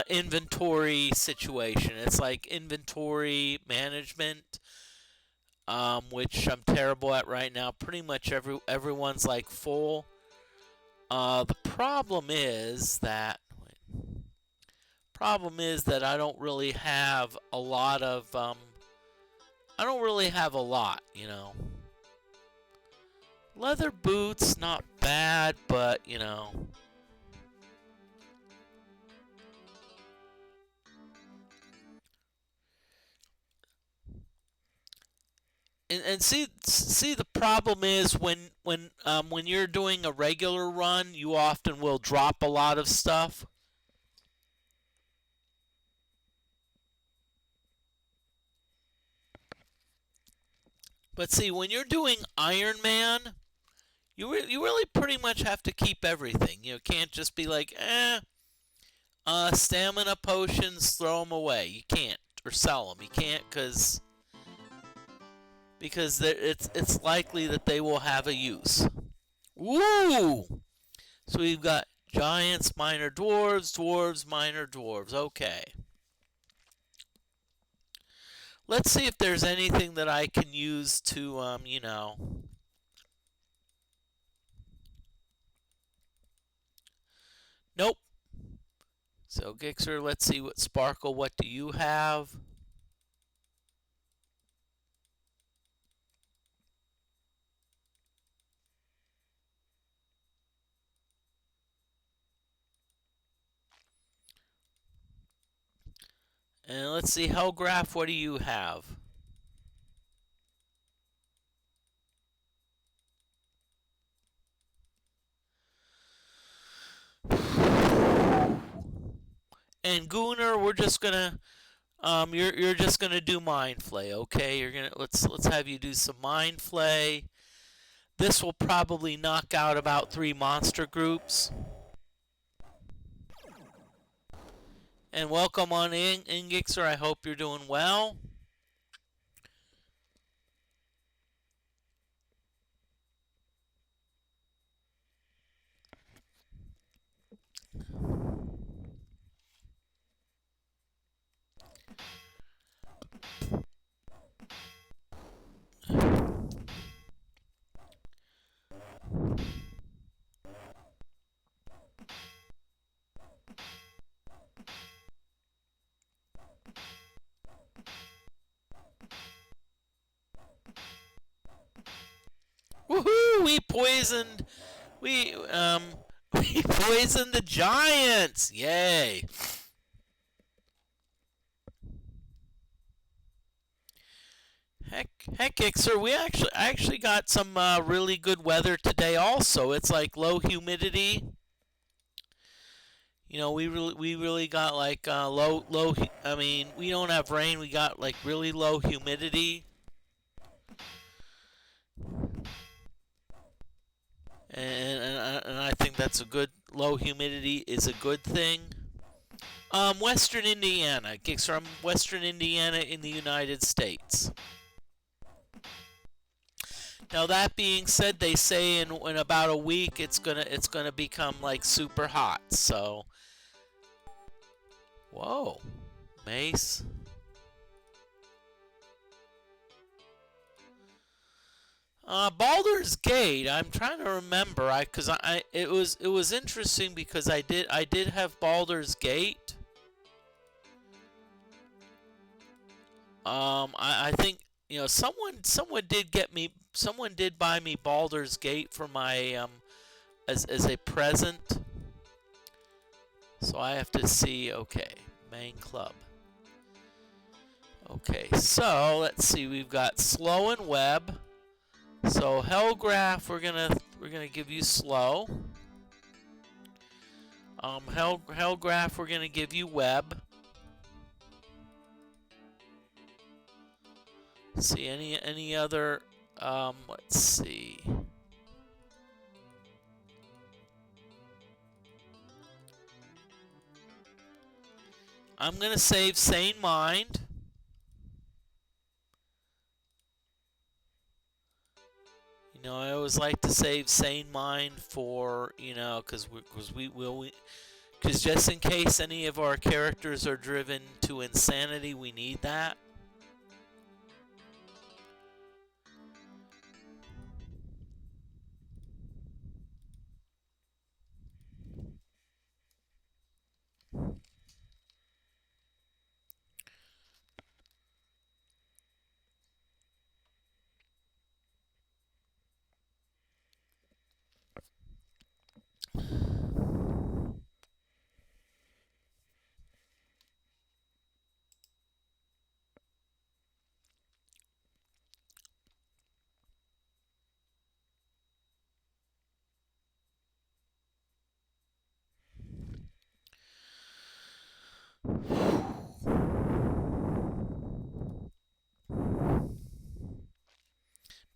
inventory situation. It's like inventory management, which I'm terrible at right now. Pretty much everyone's like full. The problem is that I don't really have a lot of I don't really have a lot, Leather boots, not bad, but, And see, the problem is when when you're doing a regular run, you often will drop a lot of stuff. But see, when you're doing Iron Man, you really pretty much have to keep everything. You can't just be like, stamina potions, throw them away. You can't, or sell them. You can't because it's likely that they will have a use. Woo! So we've got giants, minor dwarves, dwarves, minor dwarves. Okay. Let's see if there's anything that I can use to, Nope. So Gixer, let's see what Sparkle, what do you have? And let's see, Hellgraph, what do you have? And Gooner, we're just gonna you're just gonna do Mind Flay, okay? You're gonna let's have you do some Mind Flay. This will probably knock out about 3 monster groups. And welcome on in, Ingixer. I hope you're doing well. Woohoo! We we poisoned the giants. Yay! Heck, Ixer, I actually got some really good weather today. Also, it's like low humidity. We really got like low. I mean, we don't have rain. We got like really low humidity, and I think that's a good low humidity is a good thing. Western Indiana, Gixer. I'm Western Indiana in the United States. Now that being said, they say in about a week it's gonna become like super hot. So, whoa, Mace. Baldur's Gate. I'm trying to remember. Cause it was interesting because I did have Baldur's Gate. I think someone did buy me Baldur's Gate for my as a present. So I have to see. Okay, main club. Okay, so let's see. We've got slow and web. So Hellgraph, we're gonna give you slow. Hellgraph, we're gonna give you web. Let's see any other. Let's see. I'm gonna save Sane Mind. I always like to save Sane Mind for because just in case any of our characters are driven to insanity, we need that.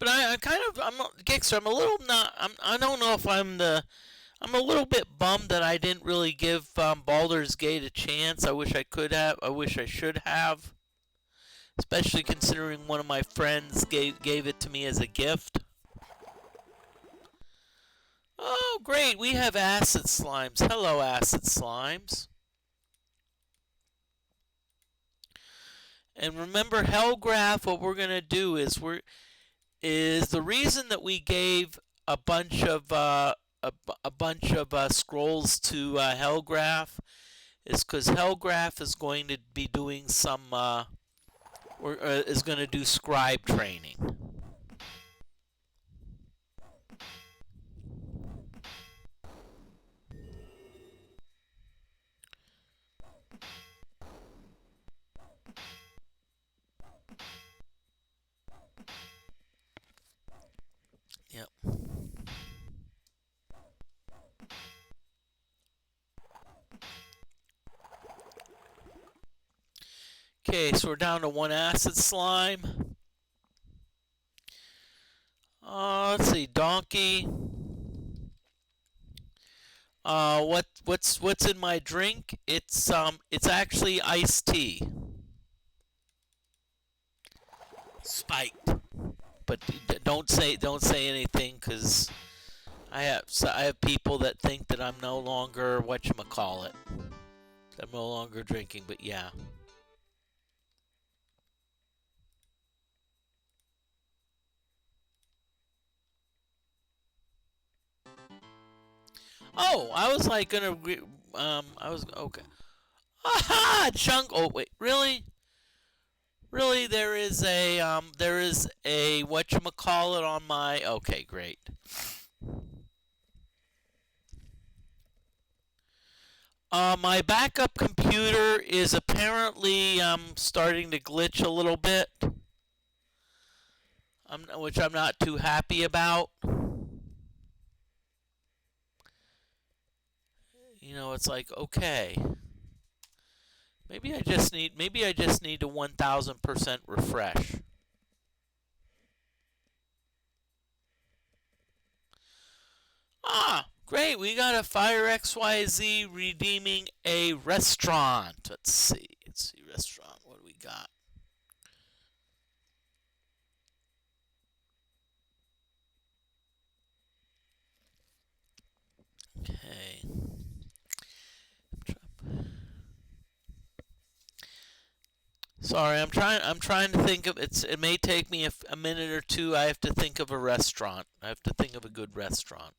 I kind of I'm Gixer. I'm a little not. I don't know if I'm a little bit bummed that I didn't really give Baldur's Gate a chance. I wish I could have. I wish I should have. Especially considering one of my friends gave it to me as a gift. Oh, great. We have acid slimes. Hello, acid slimes. And remember, Hellgraph, what we're going to do is the reason that we gave a bunch of scrolls to Hellgraph is because Hellgraph is going to be doing some is going to do scribe training. Yep. Okay, so we're down to one acid slime. Let's see, donkey. What's in my drink? It's actually iced tea. Spiked. But don't say anything, because I have people that think that I'm no longer whatchamacallit. I'm no longer drinking, but yeah. Oh, I was like gonna I was okay. Aha! Chunk. Oh wait, really? Really, there is a whatchamacallit on my. Okay, great. My backup computer is apparently starting to glitch a little bit, which I'm not too happy about. You know, it's like, okay, maybe I just need a 1000% refresh. Ah, great, we got a Fire XYZ redeeming a restaurant. Let's see, restaurant, what do we got? Okay. Sorry, I'm trying to think of it may take me a minute or two. I have to think of a restaurant. I have to think of a good restaurant.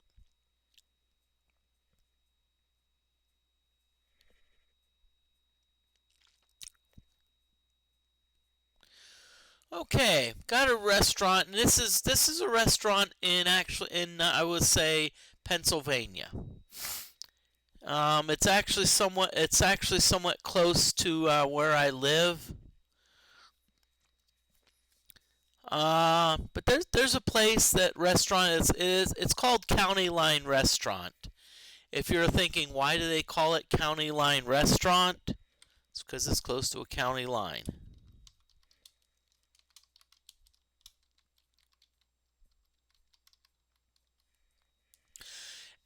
Okay, got a restaurant, and this is a restaurant in I would say Pennsylvania. It's actually somewhat close to where I live. But there's a place that restaurant it's called County Line Restaurant. If you're thinking, why do they call it County Line Restaurant? It's because it's close to a county line.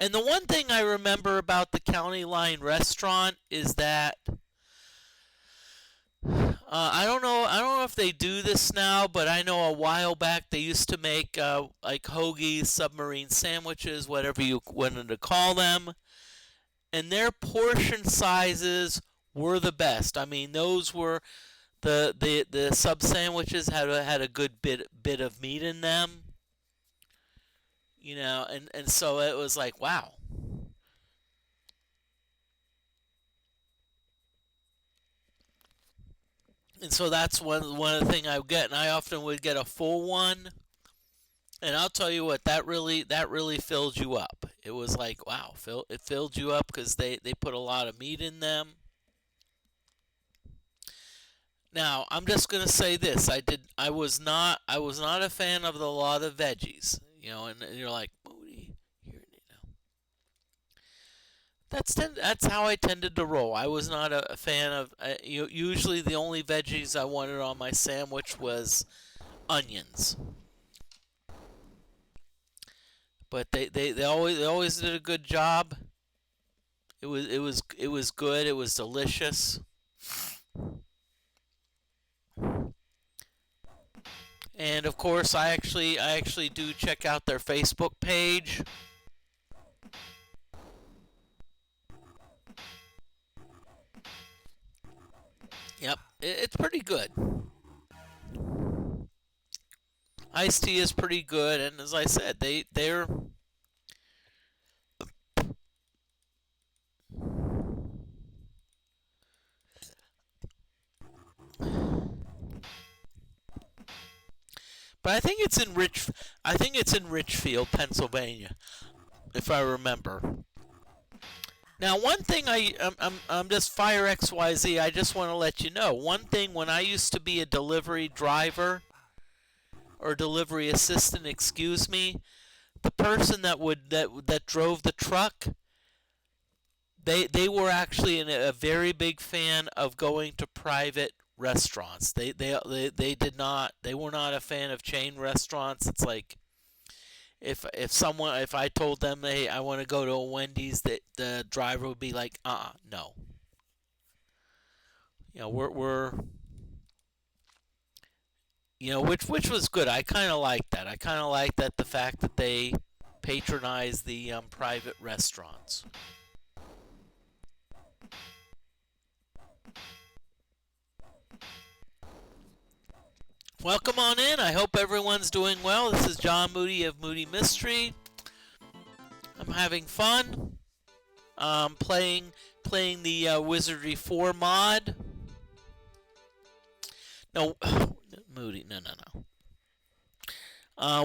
And the one thing I remember about the County Line Restaurant is that I don't know if they do this now, but I know a while back they used to make like hoagies, submarine sandwiches, whatever you wanted to call them, and their portion sizes were the best. I mean, those were the sub sandwiches had a good bit of meat in them. You know, and so it was like, wow. And so that's one of the things I would get, and I often would get a full one. And I'll tell you what, that really filled you up. It was like, wow, it filled you up because they put a lot of meat in them. Now, I'm just gonna say this: I was not a fan of a lot of veggies. You know, and you're like, Moody, you know. That's how I tended to roll. I was not a fan of. Usually, the only veggies I wanted on my sandwich was onions. but they always did a good job. It was good. It was delicious. And of course, I actually do check out their Facebook page. Yep, it's pretty good. Iced tea is pretty good, and as I said, they're but I think it's in Richfield, Pennsylvania, if I remember. Now, one thing I'm just Fire XYZ. I just want to let you know one thing. When I used to be a delivery driver or delivery assistant, excuse me, the person that drove the truck, they were actually a very big fan of going to private restaurants. They were not a fan of chain restaurants. It's like if I told them, hey, I want to go to a Wendy's, that the driver would be like, no. We're which was good. I kind of like that. I kind of like that, the fact that they patronize the private restaurants. Welcome on in. I hope everyone's doing well. This is John Moody of Moody Mystery. I'm having fun playing the Wizardry 4 mod. No, Moody. No.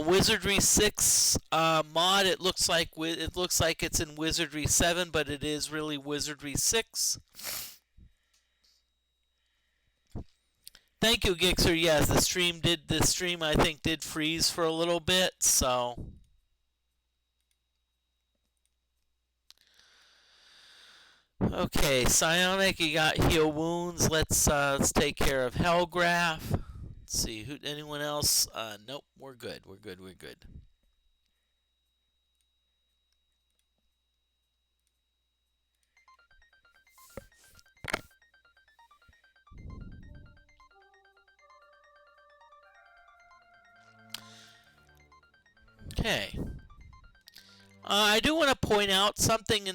Wizardry 6 mod. It looks like it's in Wizardry 7, but it is really Wizardry 6. Thank you, Gixer. Yes, the stream I think did freeze for a little bit, so okay, Psionic, you got heal wounds. Let's take care of Hellgraph. Let's see, anyone else? Nope, we're good. We're good. Okay. I do want to point out something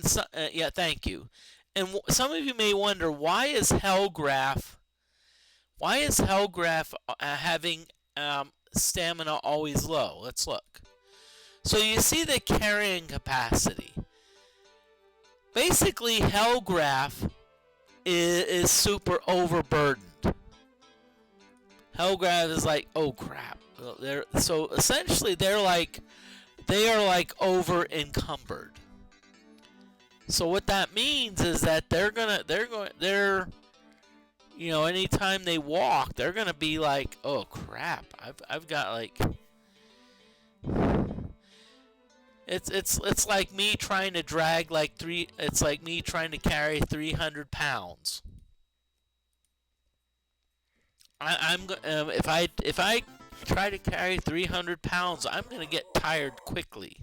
yeah, thank you. And some of you may wonder, why is Hellgraph having stamina always low? Let's look. So you see the carrying capacity. Basically, Hellgraph is super overburdened. Hellgraph is like, oh crap. So essentially they are like over encumbered. So what that means is that they're anytime they walk, they're gonna be like, oh crap, I've got like, it's like me trying to drag it's like me trying to carry 300 pounds. If I try to carry 300 pounds, I'm gonna get tired quickly.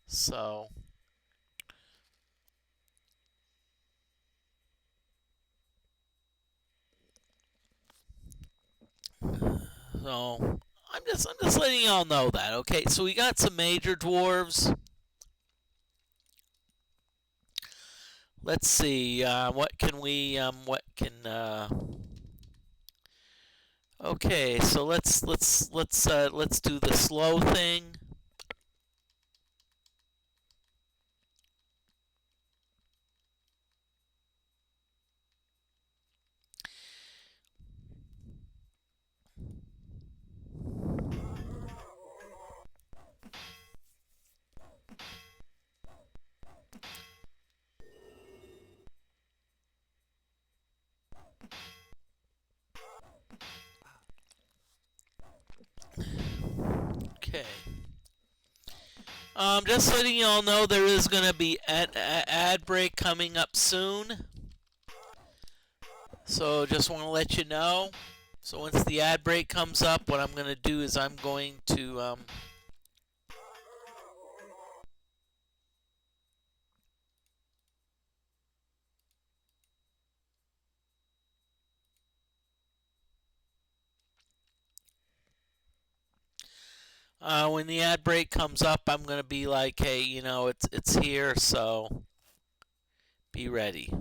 So I'm just letting y'all know that. Okay, so we got some major dwarves. Let's see. What can we? Okay, so let's do the slow thing. Okay. Just letting y'all know there is going to be an ad break coming up soon. So just want to let you know. So once the ad break comes up, what I'm going to do is I'm going to When the ad break comes up, I'm gonna be like, hey, it's here, so be ready.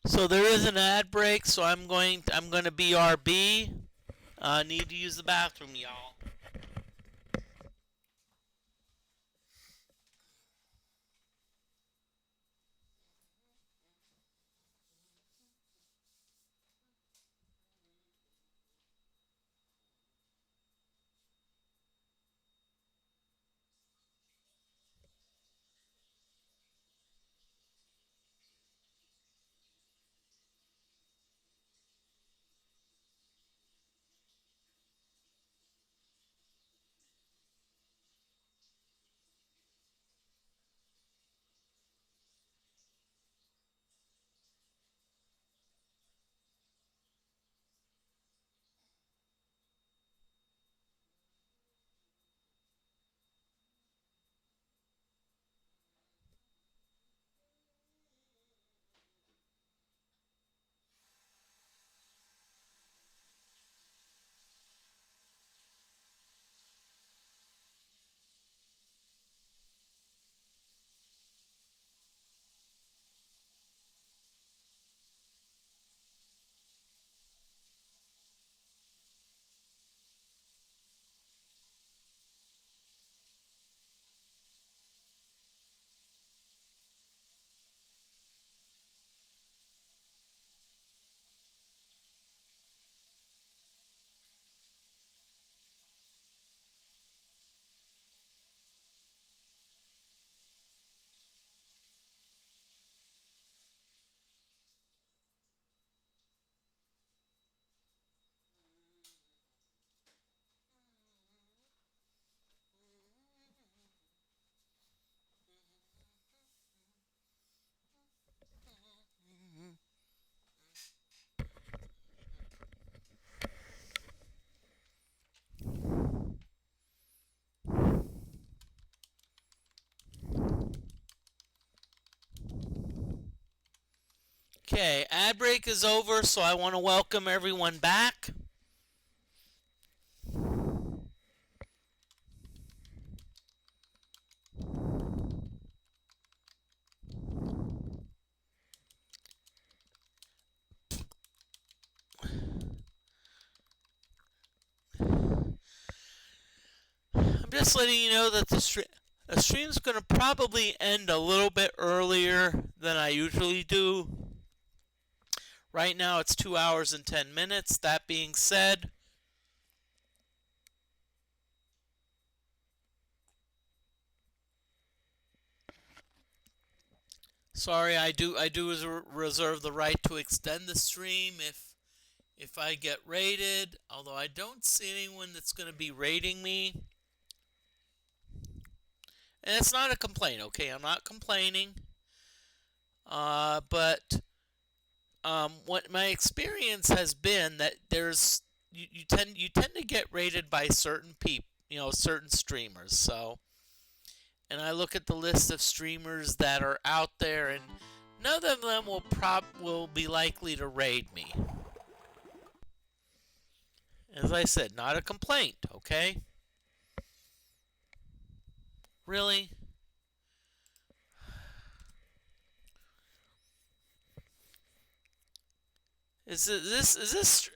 So there is an ad break, so I'm going to BRB. Need to use the bathroom, y'all. Okay, ad break is over, so I want to welcome everyone back. I'm just letting you know that the stream's going to probably end a little bit earlier than I usually do. Right now it's 2 hours and 10 minutes. That being said, sorry, I do reserve the right to extend the stream if I get rated, although I don't see anyone that's going to be rating me. And it's not a complaint, okay? I'm not complaining. But what my experience has been that you tend to get rated by certain people, certain streamers. So, and I look at the list of streamers that are out there, and none of them will be likely to raid me. As I said, not a complaint, okay? Really? Is this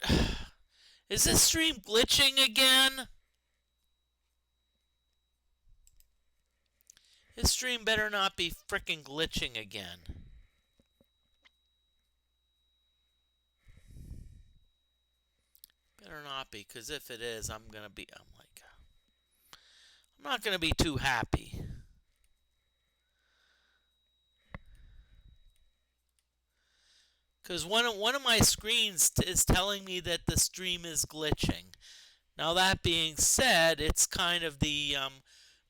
stream glitching again? His stream better not be frickin' glitching again. Better not be, because if it is, I'm not gonna be too happy. Because one of my screens is telling me that the stream is glitching. Now that being said, it's kind of the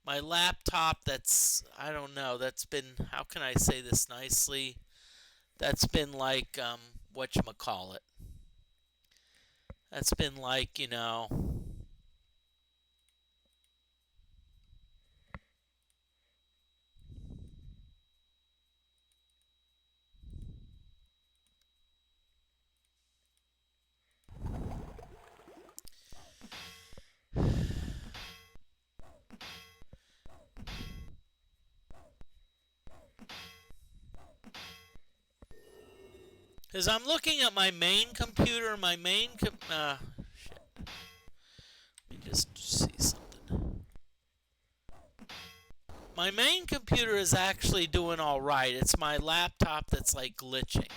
my laptop that's, I don't know, that's been, how can I say this nicely? That's been like whatchamacallit. That's been like, you know, because I'm looking at my main computer, shit. Let me just see something. My main computer is actually doing alright. It's my laptop that's like glitching.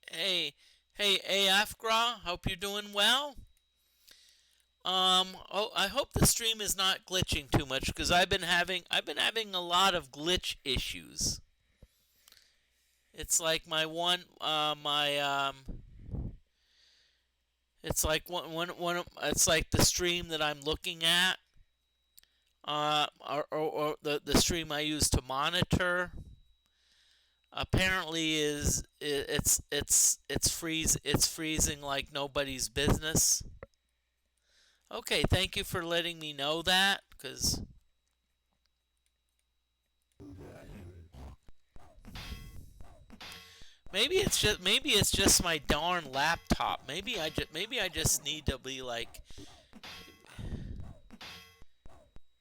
Hey, hey, AFGRA, hope you're doing well. Oh, I hope the stream is not glitching too much because I've been having a lot of glitch issues. It's like it's like it's like the stream that I'm looking at, or the stream I use to monitor. Apparently, it's freezing like nobody's business. Okay, thank you for letting me know that, because maybe it's just my darn laptop. Maybe I just need to be like,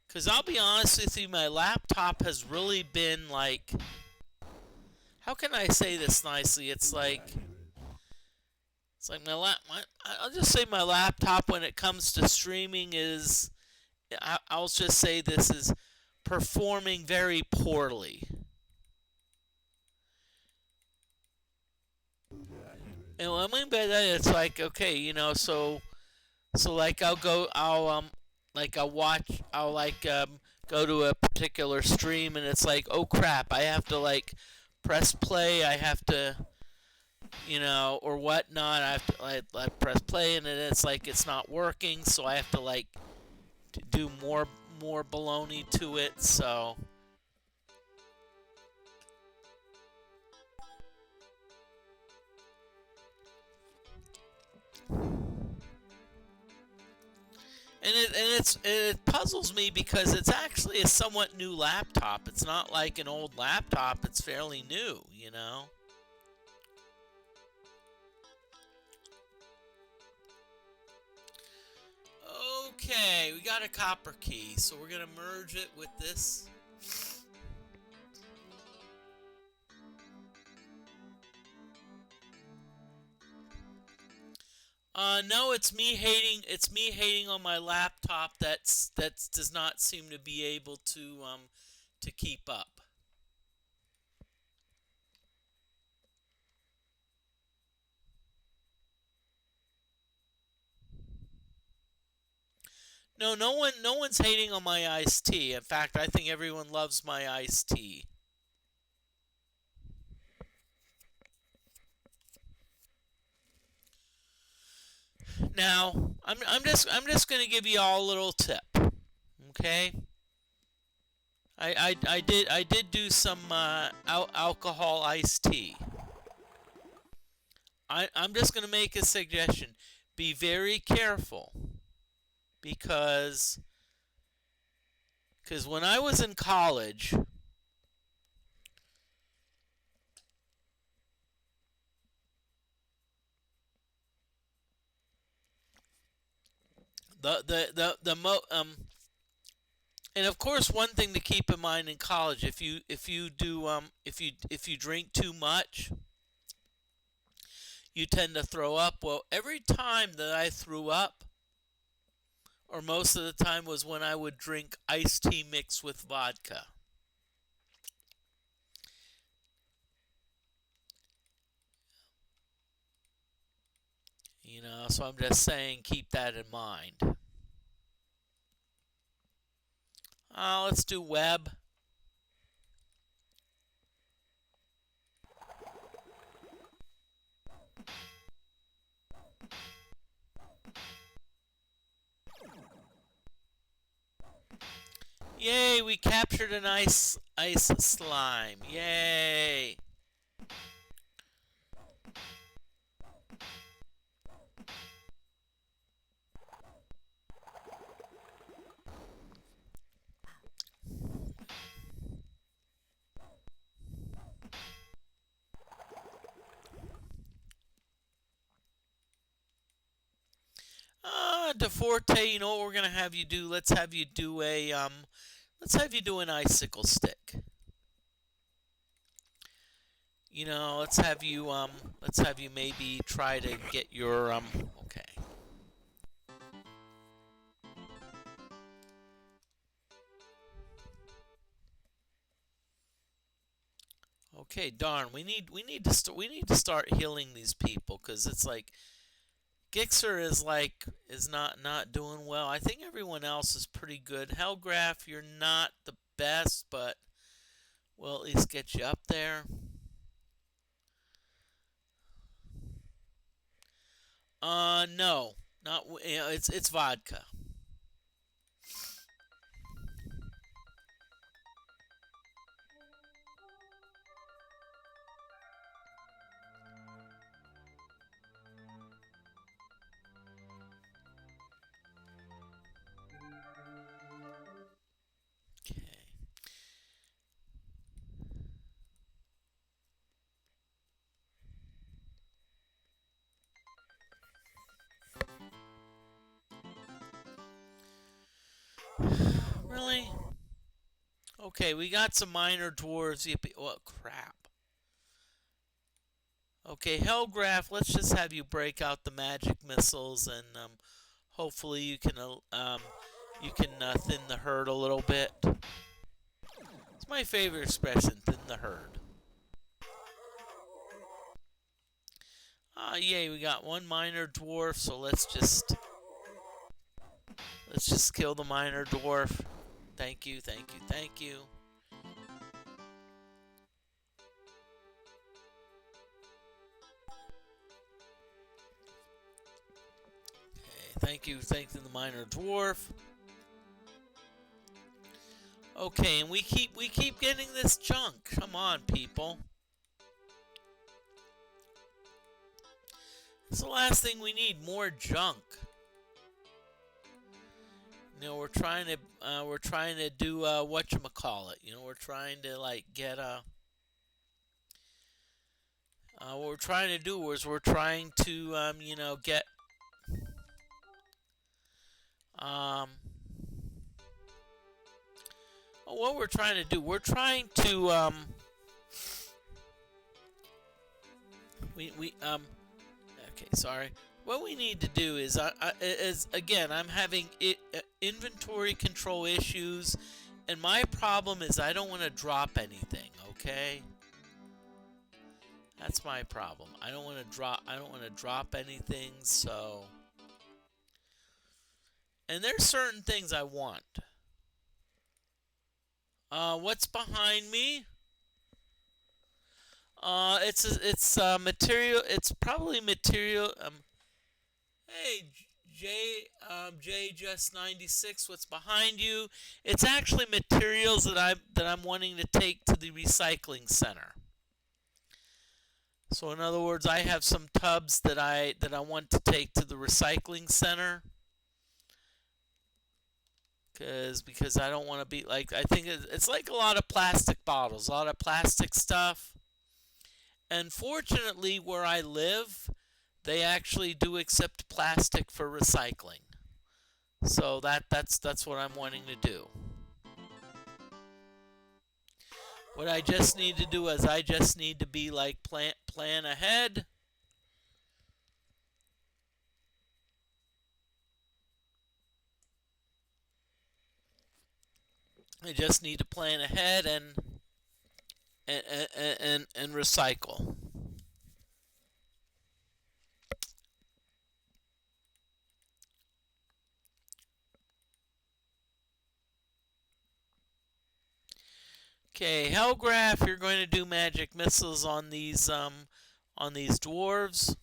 because I'll be honest with you, my laptop has really been like, how can I say this nicely? It's like I'll just say my laptop when it comes to streaming is, I'll just say this is performing very poorly. And what I mean by that, it's like, okay, you know, so like I'll go to a particular stream and it's like, oh crap, I have to like press play, I have to, you know, or whatnot, I have to like press play and then it's like it's not working, so I have to like do more baloney to it, so. And it puzzles me because it's actually a somewhat new laptop. It's not like an old laptop. It's fairly new, you know. Okay, we got a copper key, so we're gonna merge it with this. No, it's me hating. It's me hating on my laptop. That does not seem to be able to keep up. No, no one's hating on my iced tea. In fact, I think everyone loves my iced tea. Now, I'm just going to give you all a little tip. Okay? I did do some alcohol iced tea. I'm just going to make a suggestion. Be very careful because when I was in college, and of course one thing to keep in mind in college, if you drink too much, you tend to throw up. Well, every time that I threw up, or most of the time, was when I would drink iced tea mixed with vodka. So I'm just saying, keep that in mind. Let's do web. Yay, we captured an ice slime. Yay. DeForte, you know what we're gonna have you do? Let's have you do an icicle stick. Let's have you maybe try to get your okay. Okay, darn. We need to start healing these people, because it's like Gixxer is not doing well. I think everyone else is pretty good. Hellgraph, you're not the best, but we'll at least get you up there. No, not it's vodka. Okay. Really? Okay, we got some minor dwarves. Yippee! Oh crap. Okay, Hellgraph, let's just have you break out the magic missiles, and hopefully you can thin the herd a little bit. It's my favorite expression, thin the herd. Yay, we got one minor dwarf, so let's just kill the minor dwarf. Thank you, thank you, thank you. Okay, thank you, the minor dwarf. Okay, and we keep getting this junk. Come on, people. It's the last thing we need, more junk. We're trying to do whatchamacallit. We're trying to get what we're trying to do is we're trying to get what we're trying to do. We're trying to we okay, sorry. What we need to do is again, I'm having inventory control issues, and my problem is I don't want to drop anything. Okay, that's my problem. I don't want to drop anything. So, and there's certain things I want. What's behind me? It's material. It's probably material. Hey, J just 96. What's behind you? It's actually materials that I'm wanting to take to the recycling center. So in other words, I have some tubs that I want to take to the recycling center because I don't want to be like I think it's like a lot of plastic bottles, a lot of plastic stuff. And fortunately, where I live, they actually do accept plastic for recycling. So that's what I'm wanting to do. What I just need to do is I just need to be like plan ahead. I just need to plan ahead and recycle. Okay, Hellgraph, you're going to do magic missiles on these dwarves.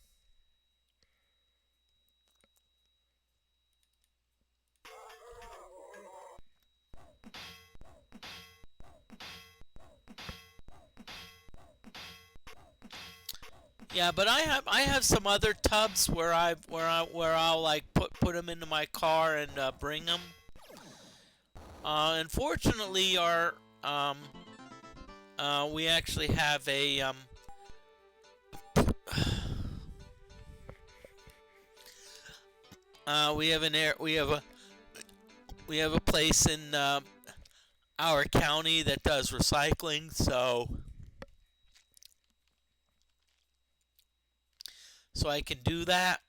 Yeah, but I have some other tubs where I'll like put them into my car and bring them. Unfortunately, our we actually have a we have an air we have a place in our county that does recycling, so I can do that.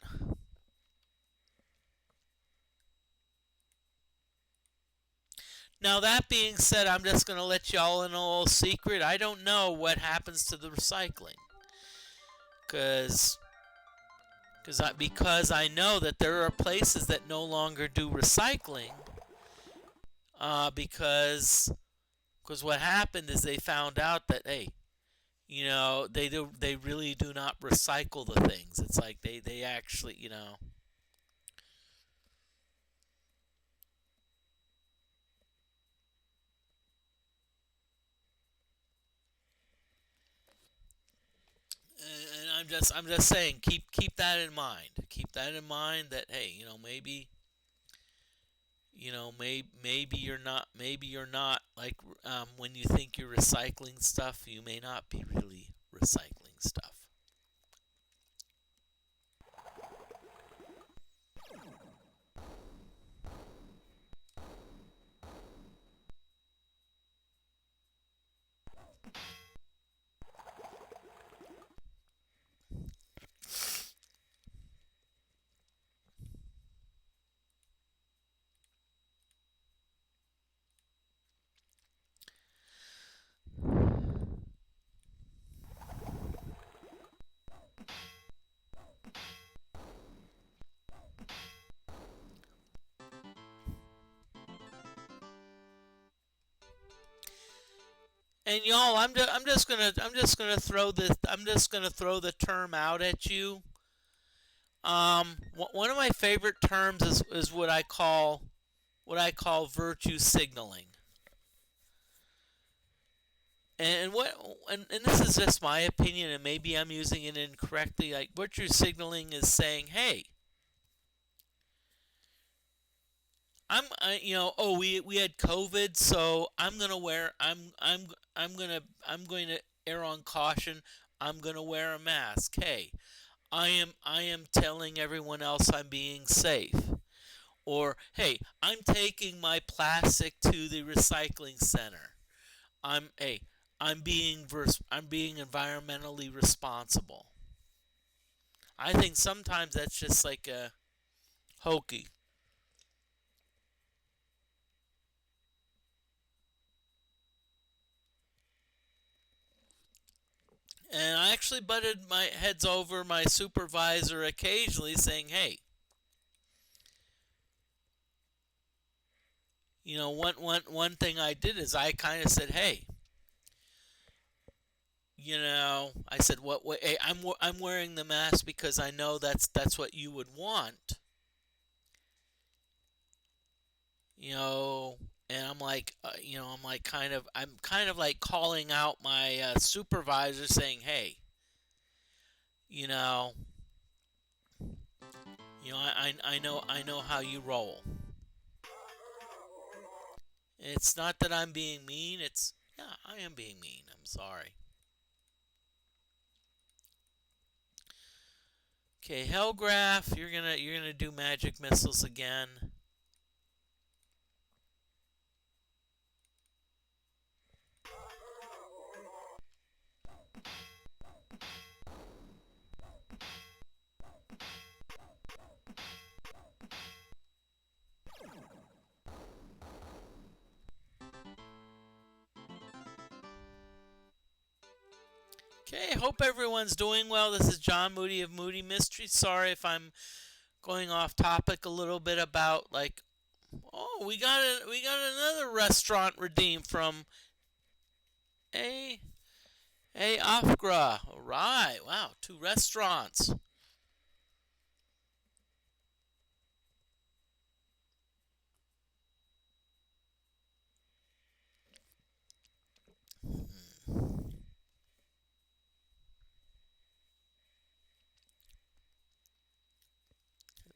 Now that being said, I'm just gonna let y'all in a little secret. I don't know what happens to the recycling, cause because I know that there are places that no longer do recycling, because what happened is they found out that hey, they really do not recycle the things. It's like they actually and I'm just saying keep that in mind. Keep that in mind that hey, maybe you're not like when you think you're recycling stuff, you may not be really recycling stuff. And y'all, I'm just gonna throw the term out at you. One of my favorite terms is what I call virtue signaling. And what and this is just my opinion, and maybe I'm using it incorrectly. Like virtue signaling is saying, "Hey, oh, we had COVID, so I'm going to err on caution. I'm gonna wear a mask. Hey, I am telling everyone else I'm being safe." Or, "Hey, I'm taking my plastic to the recycling center. Hey, I'm being environmentally responsible." I think sometimes that's just like a hokey. And I actually butted my heads over my supervisor occasionally saying, "Hey, one thing I did is I kind of said, "Hey, I said, what hey, I'm wearing the mask because I know that's what you would want. you know, and I'm like, I'm kind of like calling out my supervisor, saying, hey, you know, I know how you roll. It's not that I'm being mean. It's yeah, I am being mean. I'm sorry. Okay, Hellgraph, you're gonna do magic missiles again. Okay, hope everyone's doing well. This is John Moody of Moody Mysteries. Sorry if I'm going off topic a little bit about like, oh, we got another restaurant redeemed from a Afgra. All right, wow, two restaurants.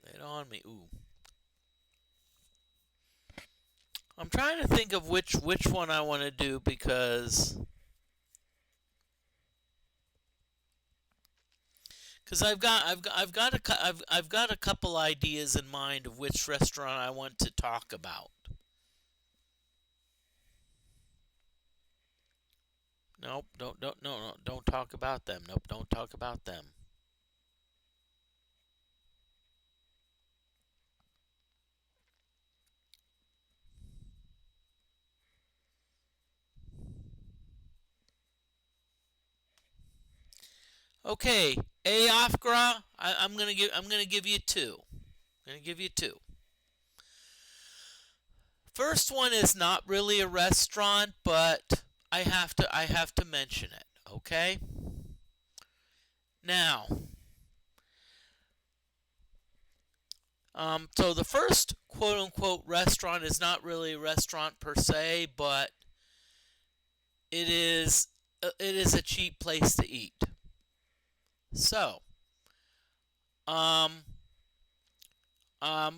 Lay it on me. Ooh, I'm trying to think of which one I want to do because I've got a couple ideas in mind of which restaurant I want to talk about. Nope, don't no no don't talk about them. Nope, don't talk about them. Okay, Afgra, I'm gonna give you two. I'm gonna give you two. First one is not really a restaurant, but I have to mention it. Okay. Now, so the first quote unquote restaurant is not really a restaurant per se, but it is a cheap place to eat. So, um,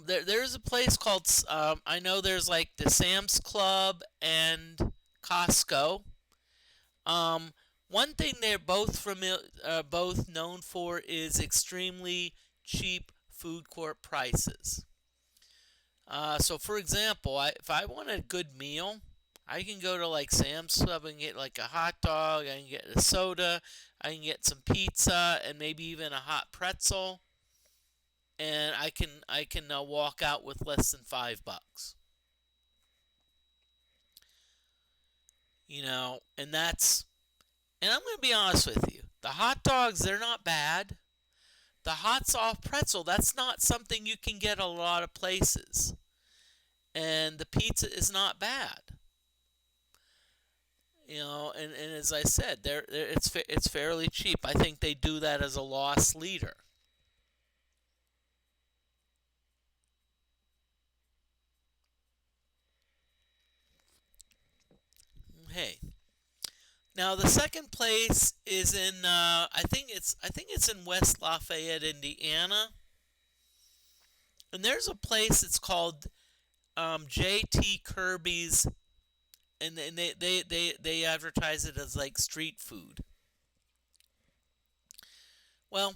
there's a place called I know there's like the Sam's Club and Costco. Um, One thing they're both known for is extremely cheap food court prices. So, for example, if I want a good meal, I can go to like Sam's Club and get like a hot dog. I can get a soda. I can get some pizza and maybe even a hot pretzel, and I can walk out with less than $5. And I'm going to be honest with you. The hot dogs, they're not bad. The hot soft pretzel, that's not something you can get a lot of places. And the pizza is not bad. And as I said, it's fairly cheap. I think they do that as a loss leader. Hey, now the second place is in I think it's in West Lafayette, Indiana, and there's a place it's called J.T. Kirby's, and they advertise it as like street food. Well,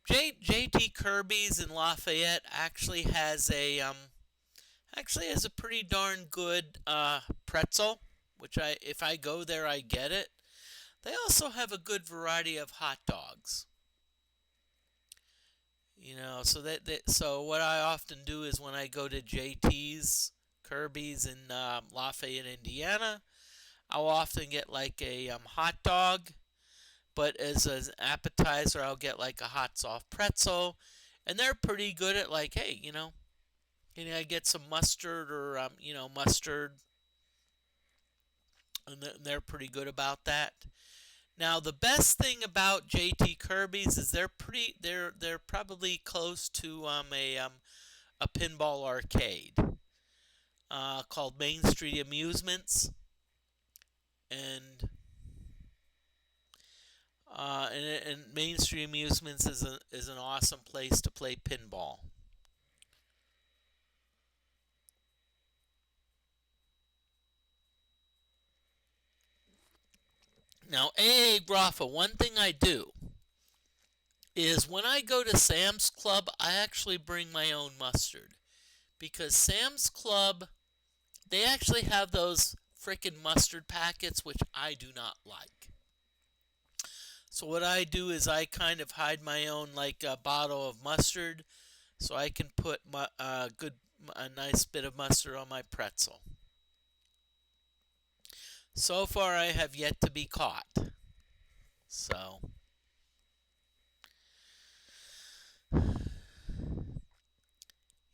J.T. Kirby's in Lafayette actually has a pretty darn good pretzel, which if I go there I get it. They also have a good variety of hot dogs. So what I often do is when I go to JT's Kirby's in Lafayette, Indiana, I'll often get like a hot dog, but as an appetizer, I'll get like a hot soft pretzel, and they're pretty good at like, hey, I get some mustard or mustard, and they're pretty good about that. Now the best thing about JT Kirby's is they're probably close to a pinball arcade called Main Street Amusements, and Main Street Amusements is an awesome place to play pinball. Now, Rafa, one thing I do is when I go to Sam's Club, I actually bring my own mustard. Because Sam's Club, they actually have those frickin' mustard packets, which I do not like. So what I do is I kind of hide my own, like a bottle of mustard, so I can put a nice bit of mustard on my pretzel. So far, I have yet to be caught. So,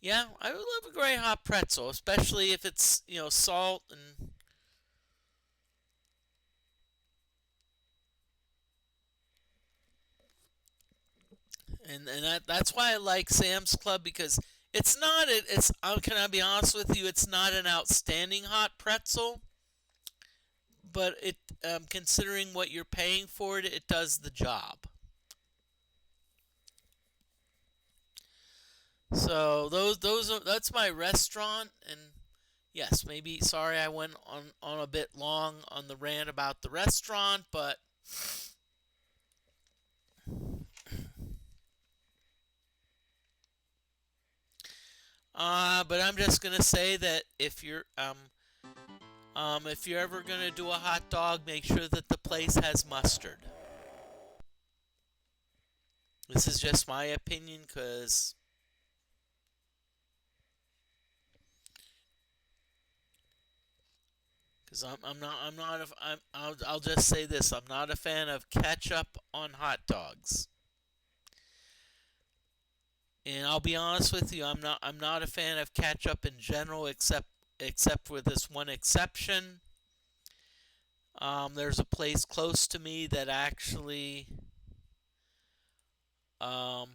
yeah, I would love a great hot pretzel, especially if it's, salt and that's why I like Sam's Club, because it's not it's can I be honest with you, it's not an outstanding hot pretzel, but it considering what you're paying for it, it does the job. So that's my restaurant, and yes, maybe sorry I went on a bit long on the rant about the restaurant, but I'm just gonna say that if you're ever gonna do a hot dog, make sure that the place has mustard. This is just my opinion, because I'll just say this: I'm not a fan of ketchup on hot dogs. And I'll be honest with you, I'm not a fan of ketchup in general, except for this one exception. There's a place close to me that actually um,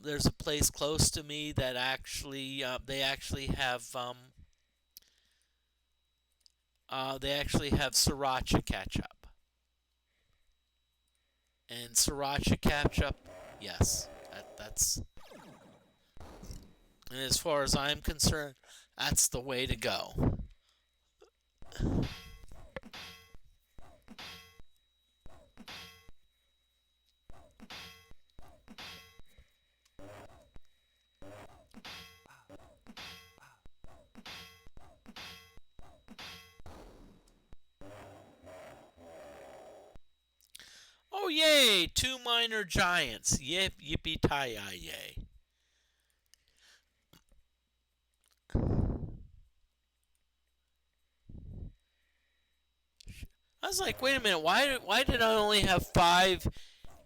there's a place close to me that they actually have sriracha ketchup, and sriracha ketchup, yes, that's and as far as I'm concerned, that's the way to go. Oh yay! Two minor giants. Yip yippee tie yay! I was like, wait a minute, why did I only have five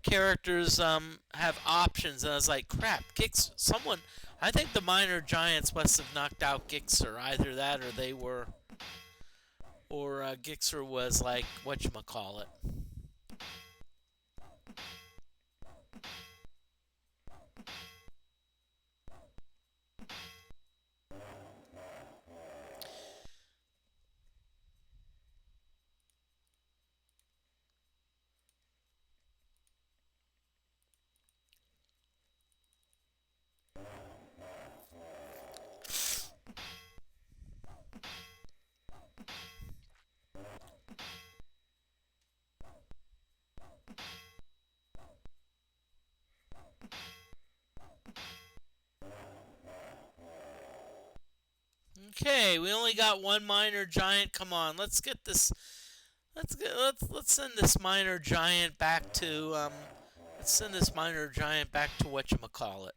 characters have options? And I was like, crap, I think the minor giants must have knocked out Gixxer. Either that or Gixxer was like, whatchamacallit. Okay, we only got one minor giant. Come on, let's get this. Let's send this minor giant back to Let's send this minor giant back to whatchamacallit.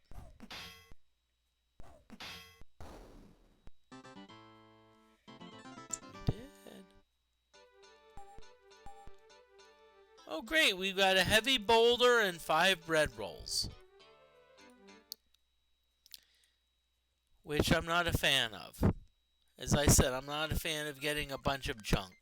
We did. Oh great, we've got a heavy boulder and 5 bread rolls, which I'm not a fan of. As I said, I'm not a fan of getting a bunch of junk.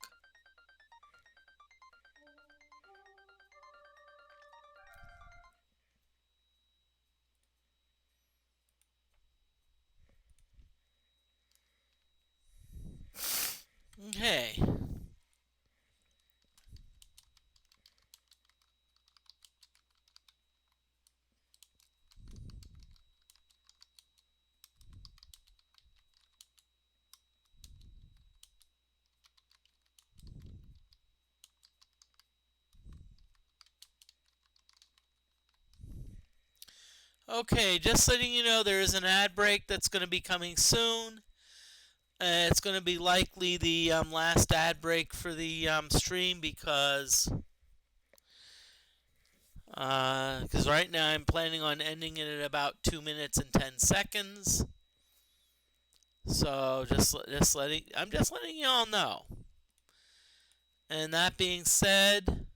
Okay, just letting you know there is an ad break that's going to be coming soon. It's going to be likely the last ad break for the stream because right now I'm planning on ending it at about 2 minutes and 10 seconds. So I'm just letting you all know. And that being said,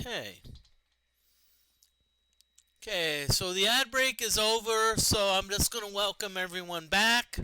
okay. Okay, so the ad break is over, so I'm just going to welcome everyone back.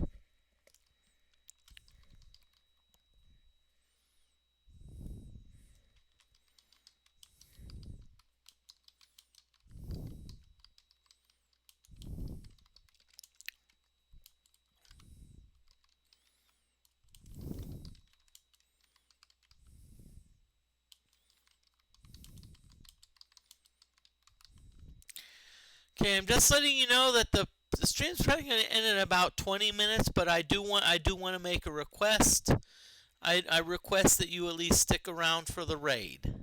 Okay, I'm just letting you know that the stream's probably going to end in about 20 minutes, but I do want to make a request. I request that you at least stick around for the raid.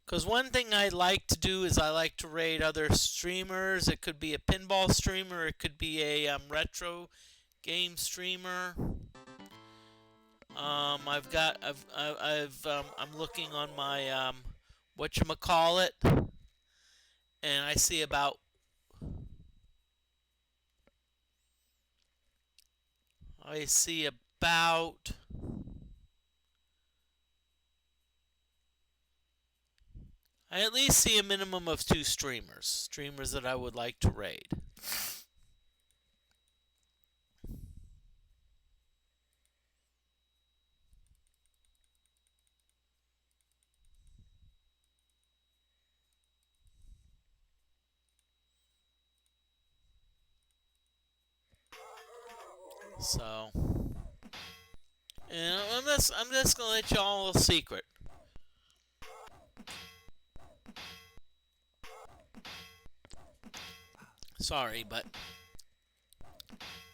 Because one thing I like to do is I like to raid other streamers. It could be a pinball streamer. It could be a retro game streamer. I'm looking on my whatchamacallit, and I see about I at least see a minimum of 2 streamers that I would like to raid. So, and I'm just gonna let y'all a secret. Sorry, but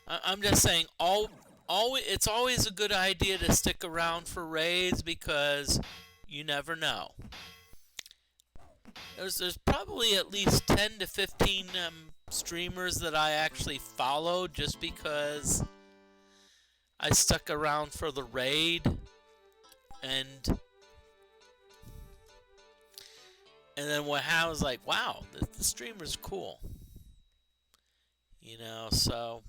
I'm just saying it's always a good idea to stick around for raids because you never know. There's probably at least 10 to 15 streamers that I actually follow just because I stuck around for the raid, and then what I was like, wow, the streamer's cool. You know, so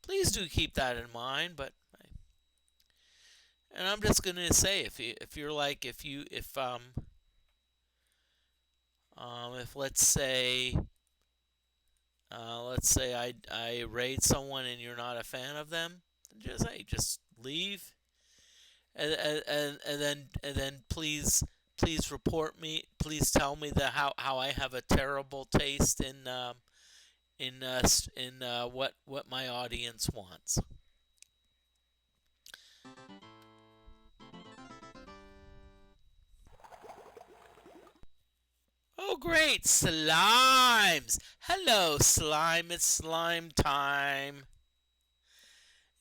please do keep that in mind. But and I'm just gonna say, if you're like if let's say I raid someone and you're not a fan of them, just leave, and then please report me. Please tell me that how I have a terrible taste in what my audience wants. Oh, great! Slimes! Hello, slime. It's slime time.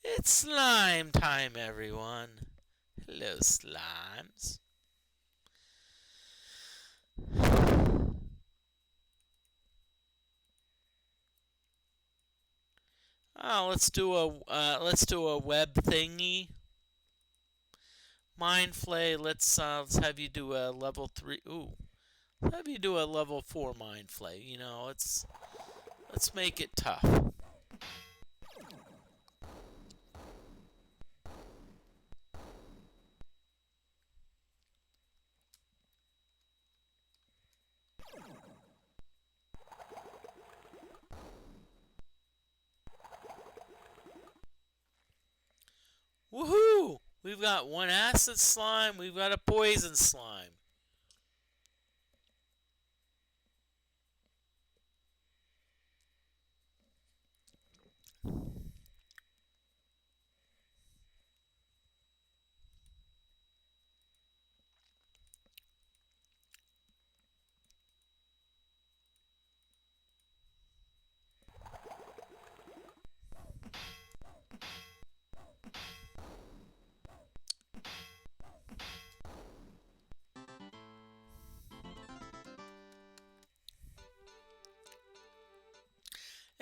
It's slime time, everyone. Hello, slimes. Oh, let's do a web thingy. Mind flay. Let's have you do a level 3. Ooh, let's have you do a level 4 mind flay. You know, let's make it tough. Woohoo! We've got one acid slime. We've got a poison slime.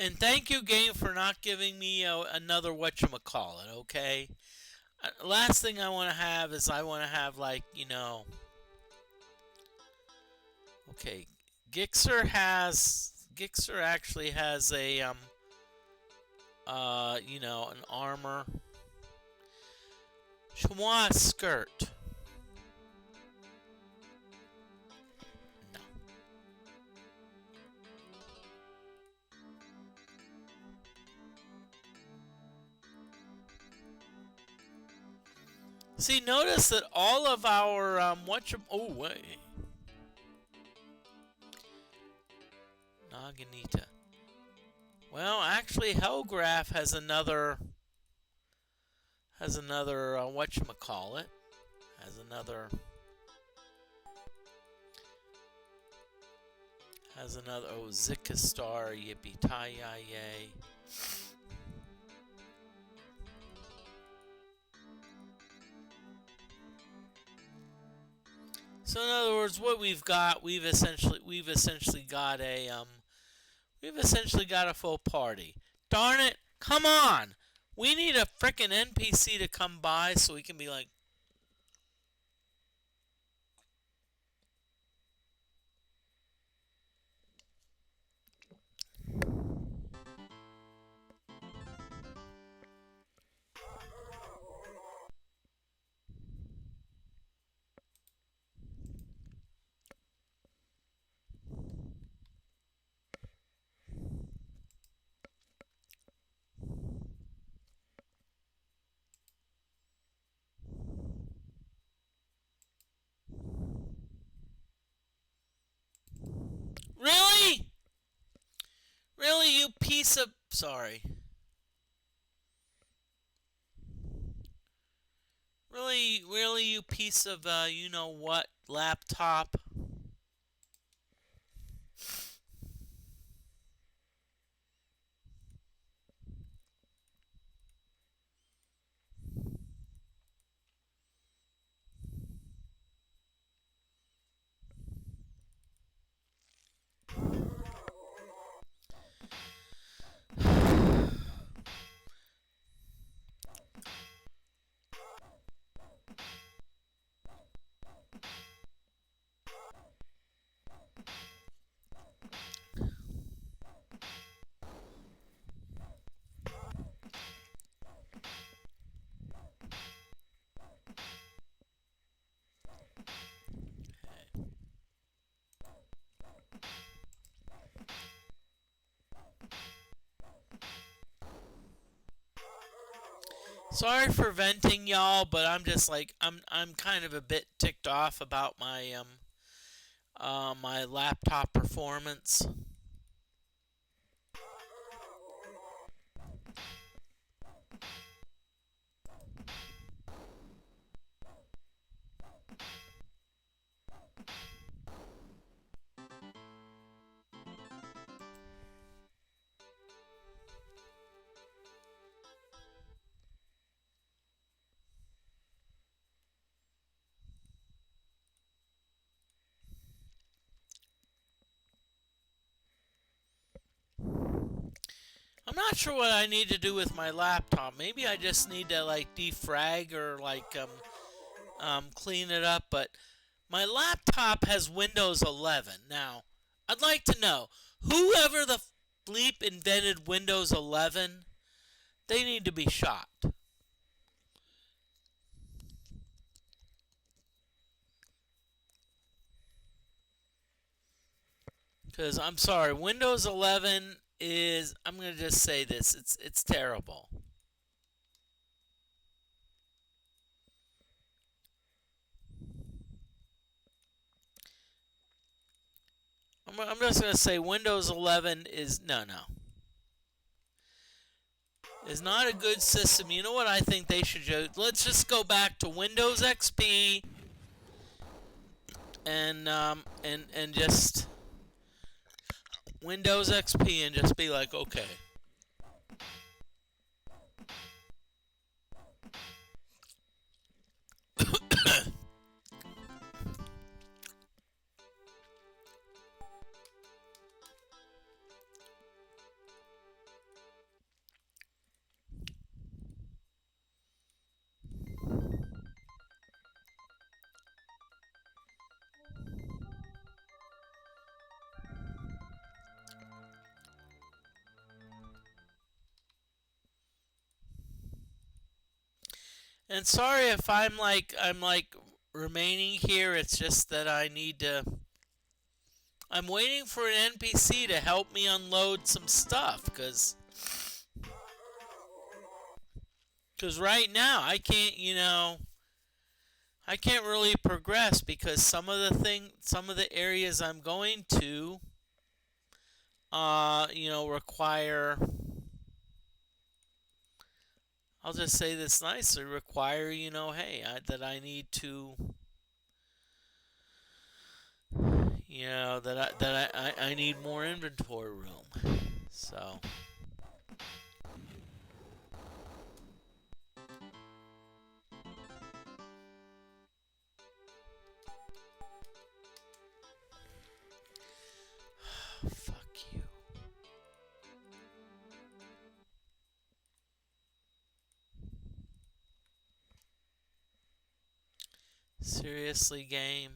And thank you, game, for not giving me another whatchamacallit, okay? Last thing I want to have is I want to have, like, okay, Gixxer actually has an armor. Chamois skirt. No. See, notice that all of our oh wait, Naginita. Well, actually, Hellgraph has another whatchamacallit. Has another oh Zikastar, yippee tie yay. So in other words, what we've essentially got a full party. Darn it! Come on! We need a frickin' NPC to come by so we can be like, really? Really, you piece of sorry. Really, you piece of you know what laptop. Sorry for venting, y'all, but I'm just like I'm kind of a bit ticked off about my laptop performance. I'm not sure what I need to do with my laptop. Maybe I just need to like defrag or like clean it up. But my laptop has Windows 11. Now, I'd like to know whoever the bleep invented Windows 11. They need to be shot. Because I'm sorry, Windows 11 is. I'm gonna just say this. It's terrible. I'm just gonna say Windows 11 is no. Is not a good system. You know what I think they should do? Let's just go back to Windows XP and just Windows XP and just be like, okay. And sorry if I'm like remaining here. It's just that I need to. I'm waiting for an NPC to help me unload some stuff, cause right now I can't really progress because some of the areas I'm going to, require. I'll just say this nicely, require, hey, that I need to, that I need more inventory room. So, fuck you. Seriously, game?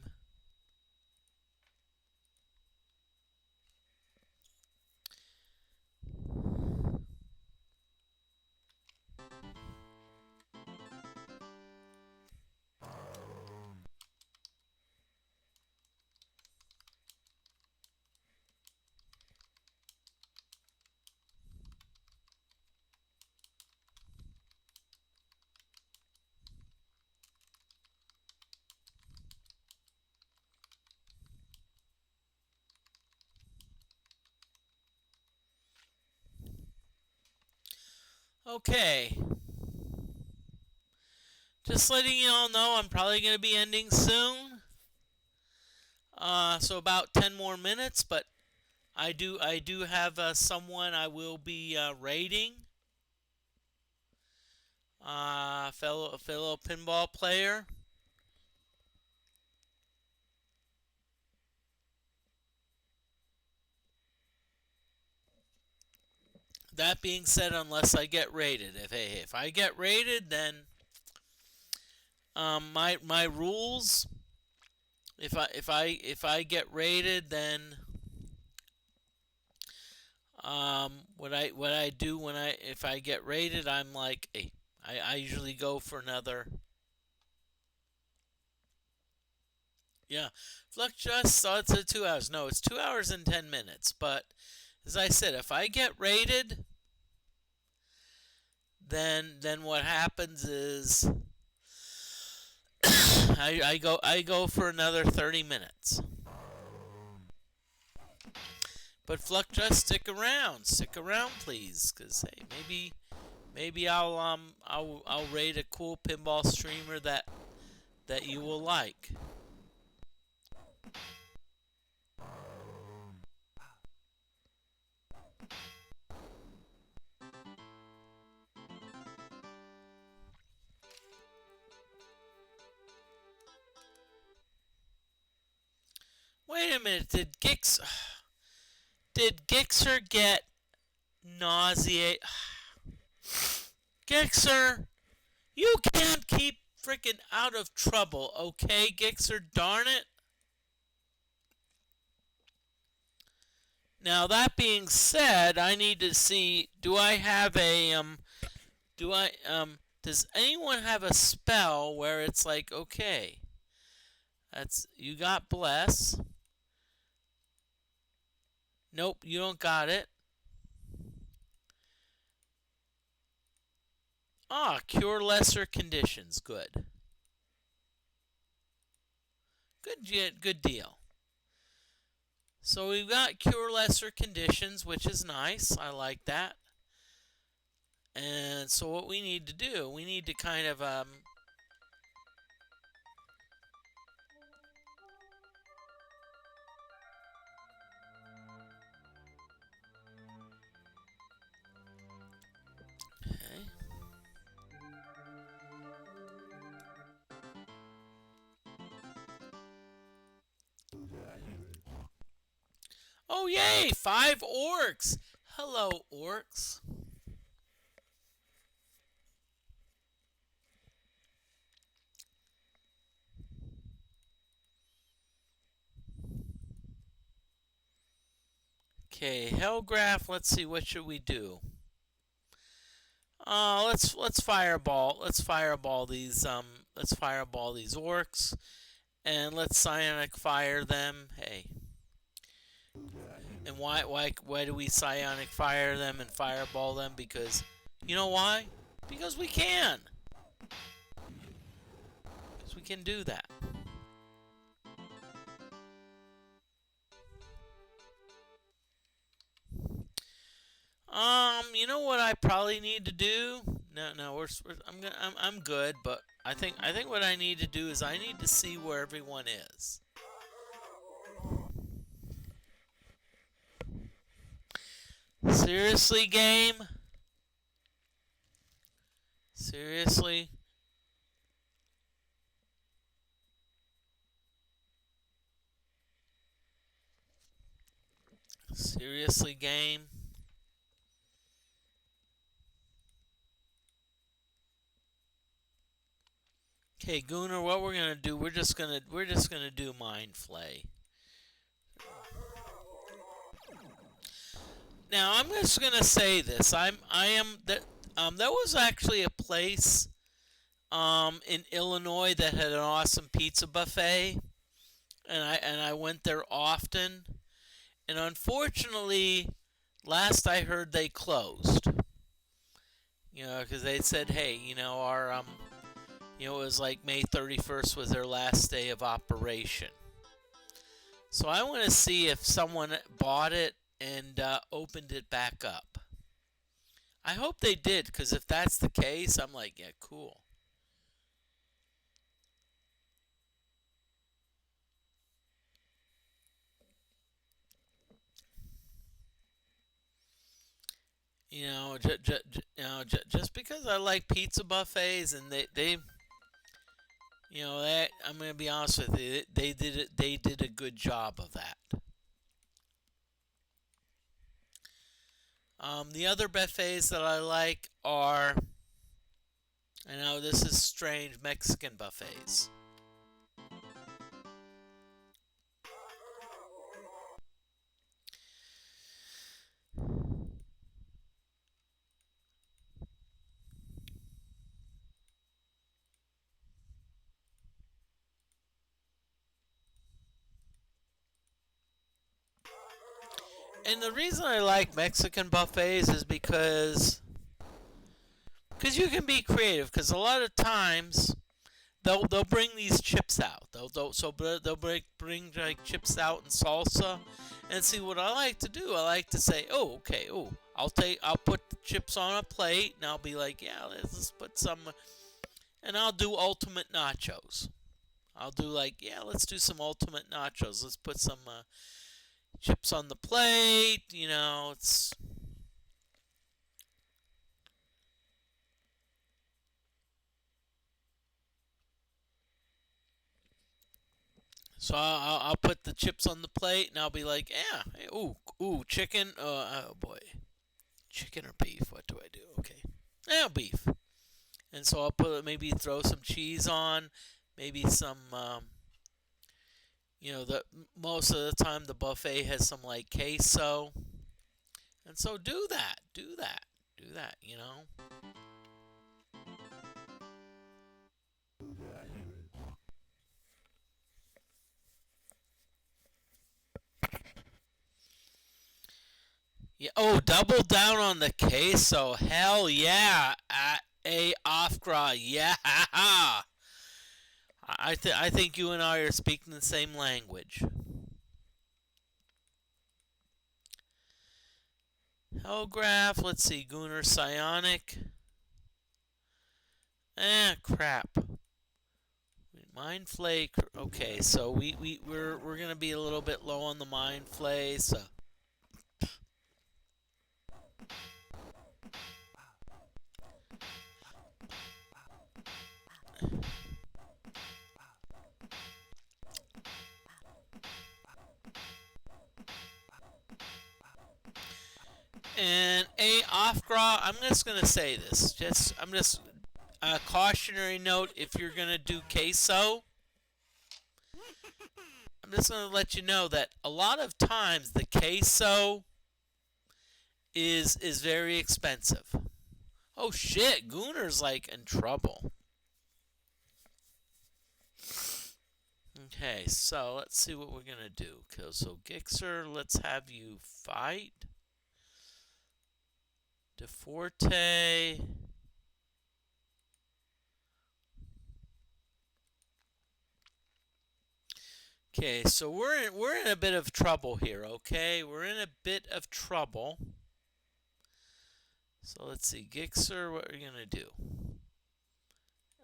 Okay. Just letting you all know I'm probably going to be ending soon. So about 10 more minutes, but I do have someone I will be raiding. Fellow pinball player. That being said, unless I get raided, if I get raided, then my rules. If I get raided, then what I do when if I get raided, I'm like, hey, I usually go for another. Yeah, Flux just thought it's 2 hours. No, it's 2 hours and 10 minutes. But as I said, if I get raided, then what happens is I go for another 30 minutes. But Fluck, just stick around, please, because hey, maybe I'll raid a cool pinball streamer that you will like. Wait a minute, did Gixxer get nauseate? Gixxer, you can't keep freaking out of trouble, okay, Gixxer? Darn it. Now that being said, I need to see. Do I have a Does anyone have a spell where it's like, okay, that's you got bless. Nope, you don't got it. Ah, cure lesser conditions. Good. Good deal. So we've got cure lesser conditions, which is nice. I like that. And so what we need to do, we need to kind of okay. Oh yay, 5 orcs. Hello, orcs. Okay, Hellgraph, let's see, what should we do? Let's fireball these orcs, and let's psionic fire them. Hey. And why do we psionic fire them and fireball them? Because you know why? Because we can. Because we can do that. You know what I probably need to do? No, I'm good, but I think what I need to do is I need to see where everyone is. Seriously, game? Seriously? Seriously, game? Okay, Gooner, what we're gonna do? We're just gonna do Mind Flay. Now I'm just gonna say this. There was actually a place in Illinois that had an awesome pizza buffet, and I went there often. And unfortunately, last I heard, they closed. You know, because they said, hey, you know, it was like May 31st was their last day of operation. So I want to see if someone bought it and opened it back up. I hope they did, because if that's the case, I'm like, yeah, cool. You know, just because I like pizza buffets and they you know, I'm gonna be honest with you, they did a good job of that. The other buffets that I like are, I know this is strange, Mexican buffets. And the reason I like Mexican buffets is because Because you can be creative. Because a lot of times they'll bring these chips out. They'll bring like chips out in salsa, and see what I like to do. I like to say, oh, okay, oh, I'll put the chips on a plate, and I'll be like, yeah, let's put some, and I'll do ultimate nachos. I'll do like, yeah, let's do some ultimate nachos. Let's put some chips on the plate. You know, it's so I'll put the chips on the plate, and I'll be like, yeah, hey, ooh, chicken. Oh boy, chicken or beef? What do I do? Okay, yeah, beef. And so I'll maybe throw some cheese on, maybe some. The most of the time the buffet has some like queso, and so do that. Yeah. Oh, double down on the queso. Hell yeah. A Afgra. Yeah. I think you and I are speaking the same language. Hellgraph. Let's see. Gunnar Psionic. Crap. Mind Flake. Okay, so we're gonna be a little bit low on the Mind Flake. So. And a Afgra, I'm just gonna say this. I'm just a cautionary note. If you're gonna do queso, I'm just gonna let you know that a lot of times the queso is very expensive. Oh shit, Gunnar's like in trouble. Okay, so let's see what we're gonna do. So Gixer, let's have you fight. DeForte. Okay, so we're in a bit of trouble here. Okay, we're in a bit of trouble. So let's see, Gixer, what are you gonna do?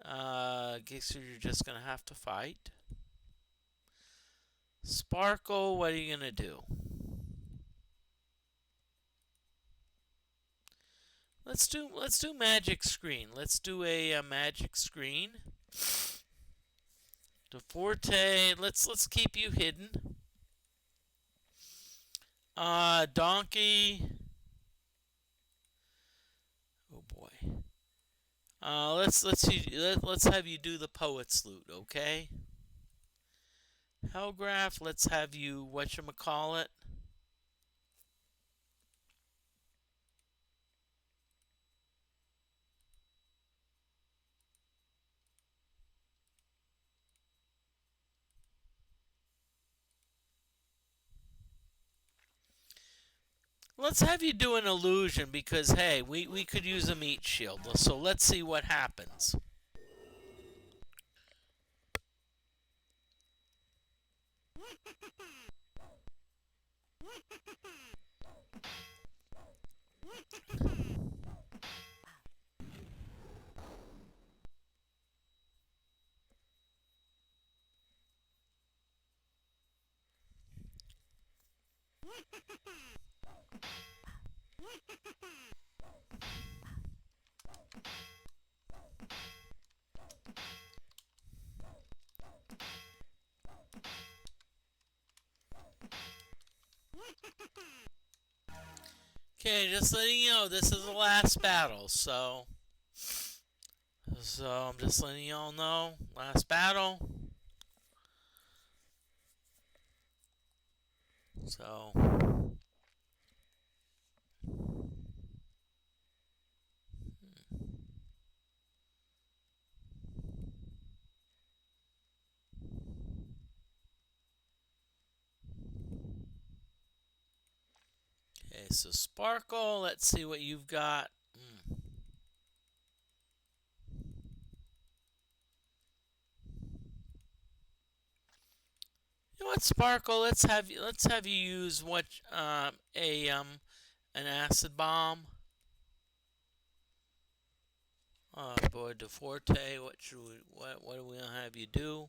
Gixer, you're just gonna have to fight. Sparkle, what are you gonna do? Let's do magic screen. Let's do a magic screen. DeForte, let's keep you hidden. Donkey. Oh boy. Let's have you do the poet's loot, okay? Hellgraph, let's have you whatchamacallit. Let's have you do an illusion because hey, we could use a meat shield. So let's see what happens. Okay, just letting you know this is the last battle, so I'm just letting y'all know last battle. So okay, so Sparkle, let's see what you've got. Sparkle, let's have you use what an acid bomb. Oh boy, DeForte, what do we gonna have you do?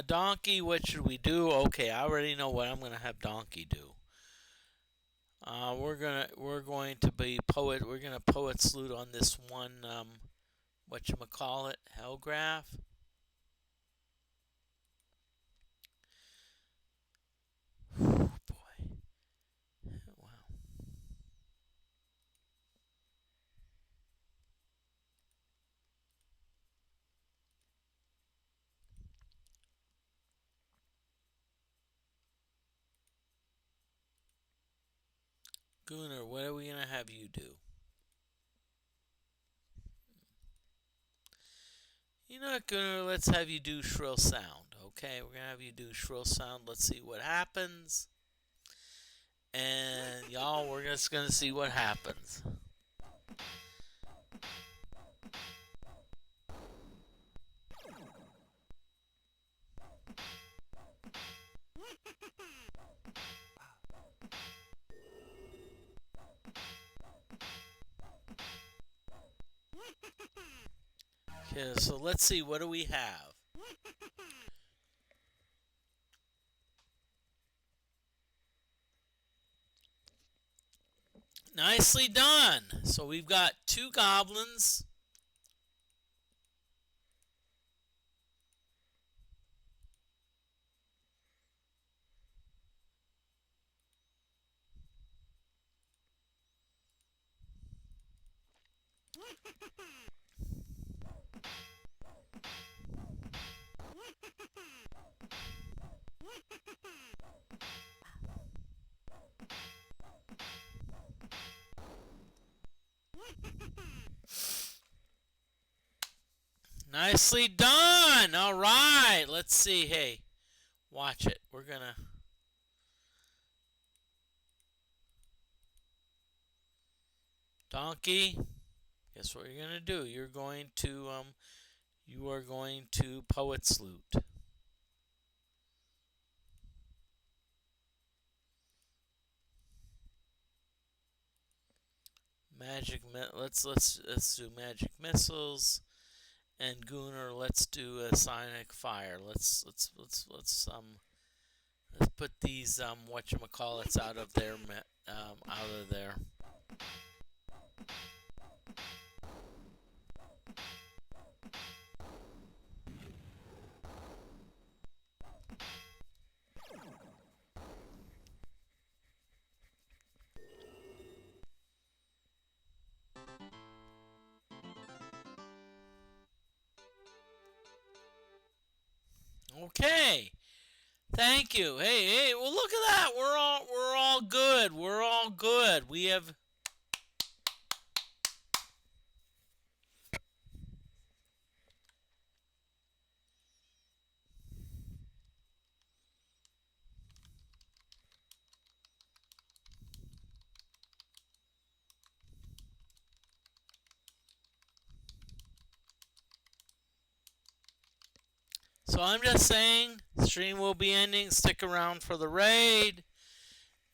Donkey, what should we do? Okay, I already know what I'm gonna have Donkey do. We're gonna poet salute on this one whatchamacallit, Hellgraph. Boy. Wow. Gunnar, what are we gonna have you do? You know what, Gunnar, let's have you do shrill sound. Okay, we're gonna have you do shrill sound. Let's see what happens. And y'all, we're just gonna see what happens. Okay, so let's see, what do we have? Nicely done. So we've got 2 goblins. Nicely done. All right. Let's see. Hey, watch it. We're going to Donkey. Guess what you're going to do? You are going to poet salute. Let's do magic missiles. And Gunnar, let's do a sonic fire. Let's put these whatchamacallits out of there. Out of there. Okay. Thank you. Hey, well look at that. We're all good. We're all good. We have So I'm just saying, stream will be ending. Stick around for the raid.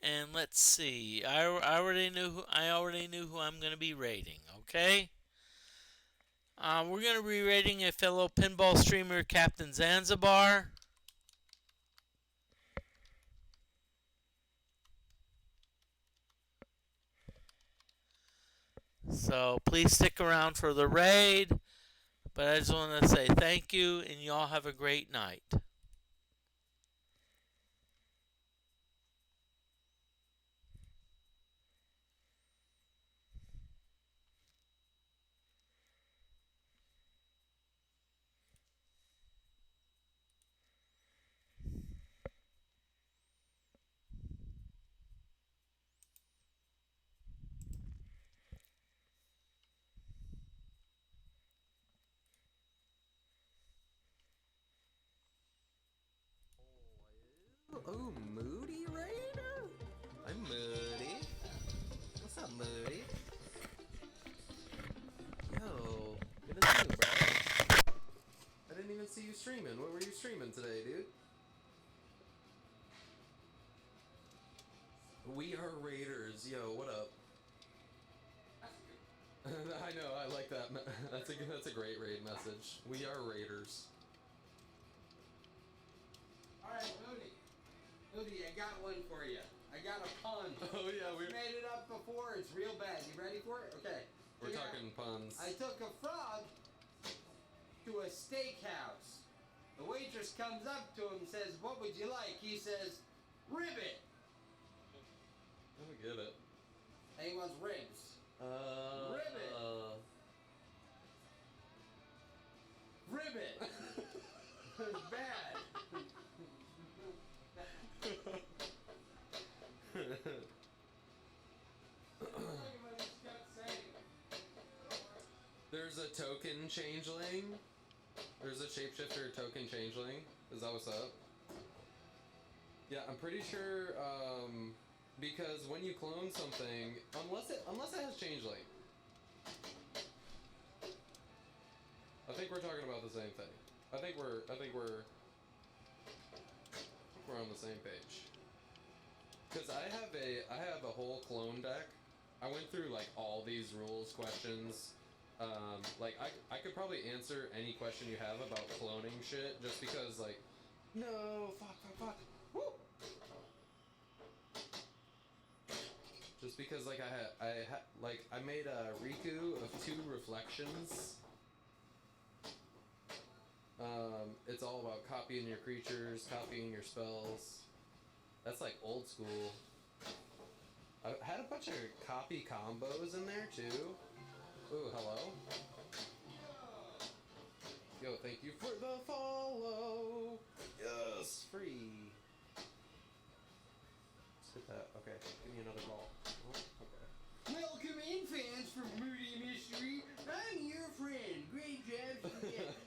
And let's see. I already knew who I'm going to be raiding. Okay. We're going to be raiding a fellow pinball streamer, Captain Zanzibar. So please stick around for the raid. But I just want to say thank you, and y'all have a great night. streaming? What were you streaming today, dude? We are Raiders. Yo, what up? I know, I like that. That's a great raid message. We are Raiders. Alright, Moody, I got one for you. I got a pun. Oh yeah, we made it up before. It's real bad. You ready for it? Okay. We're talking puns. I took a frog to a steakhouse. The waitress comes up to him and says, "What would you like?" He says, "Ribbit." I don't get it. And he wants ribs. Ribbit. Ribbit. It's bad. There's a token changeling. There's a shapeshifter token changeling. Is that what's up? Yeah, I'm pretty sure, because when you clone something, unless it has changeling. I think we're talking about the same thing. I think we're on the same page. Cause I have a whole clone deck. I went through like all these rules questions. Like I could probably answer any question you have about cloning shit just because like, no, fuck. Woo! Just because like I made a Riku of 2 reflections. It's all about copying your creatures, copying your spells. That's like old school. I had a bunch of copy combos in there too. Ooh, hello. Yo, thank you for the follow. Yes, free. Let's hit that. Okay, give me another ball. Oh, okay. Welcome in, fans from Moody Mystery. I'm your friend. Great job, Spaghetti.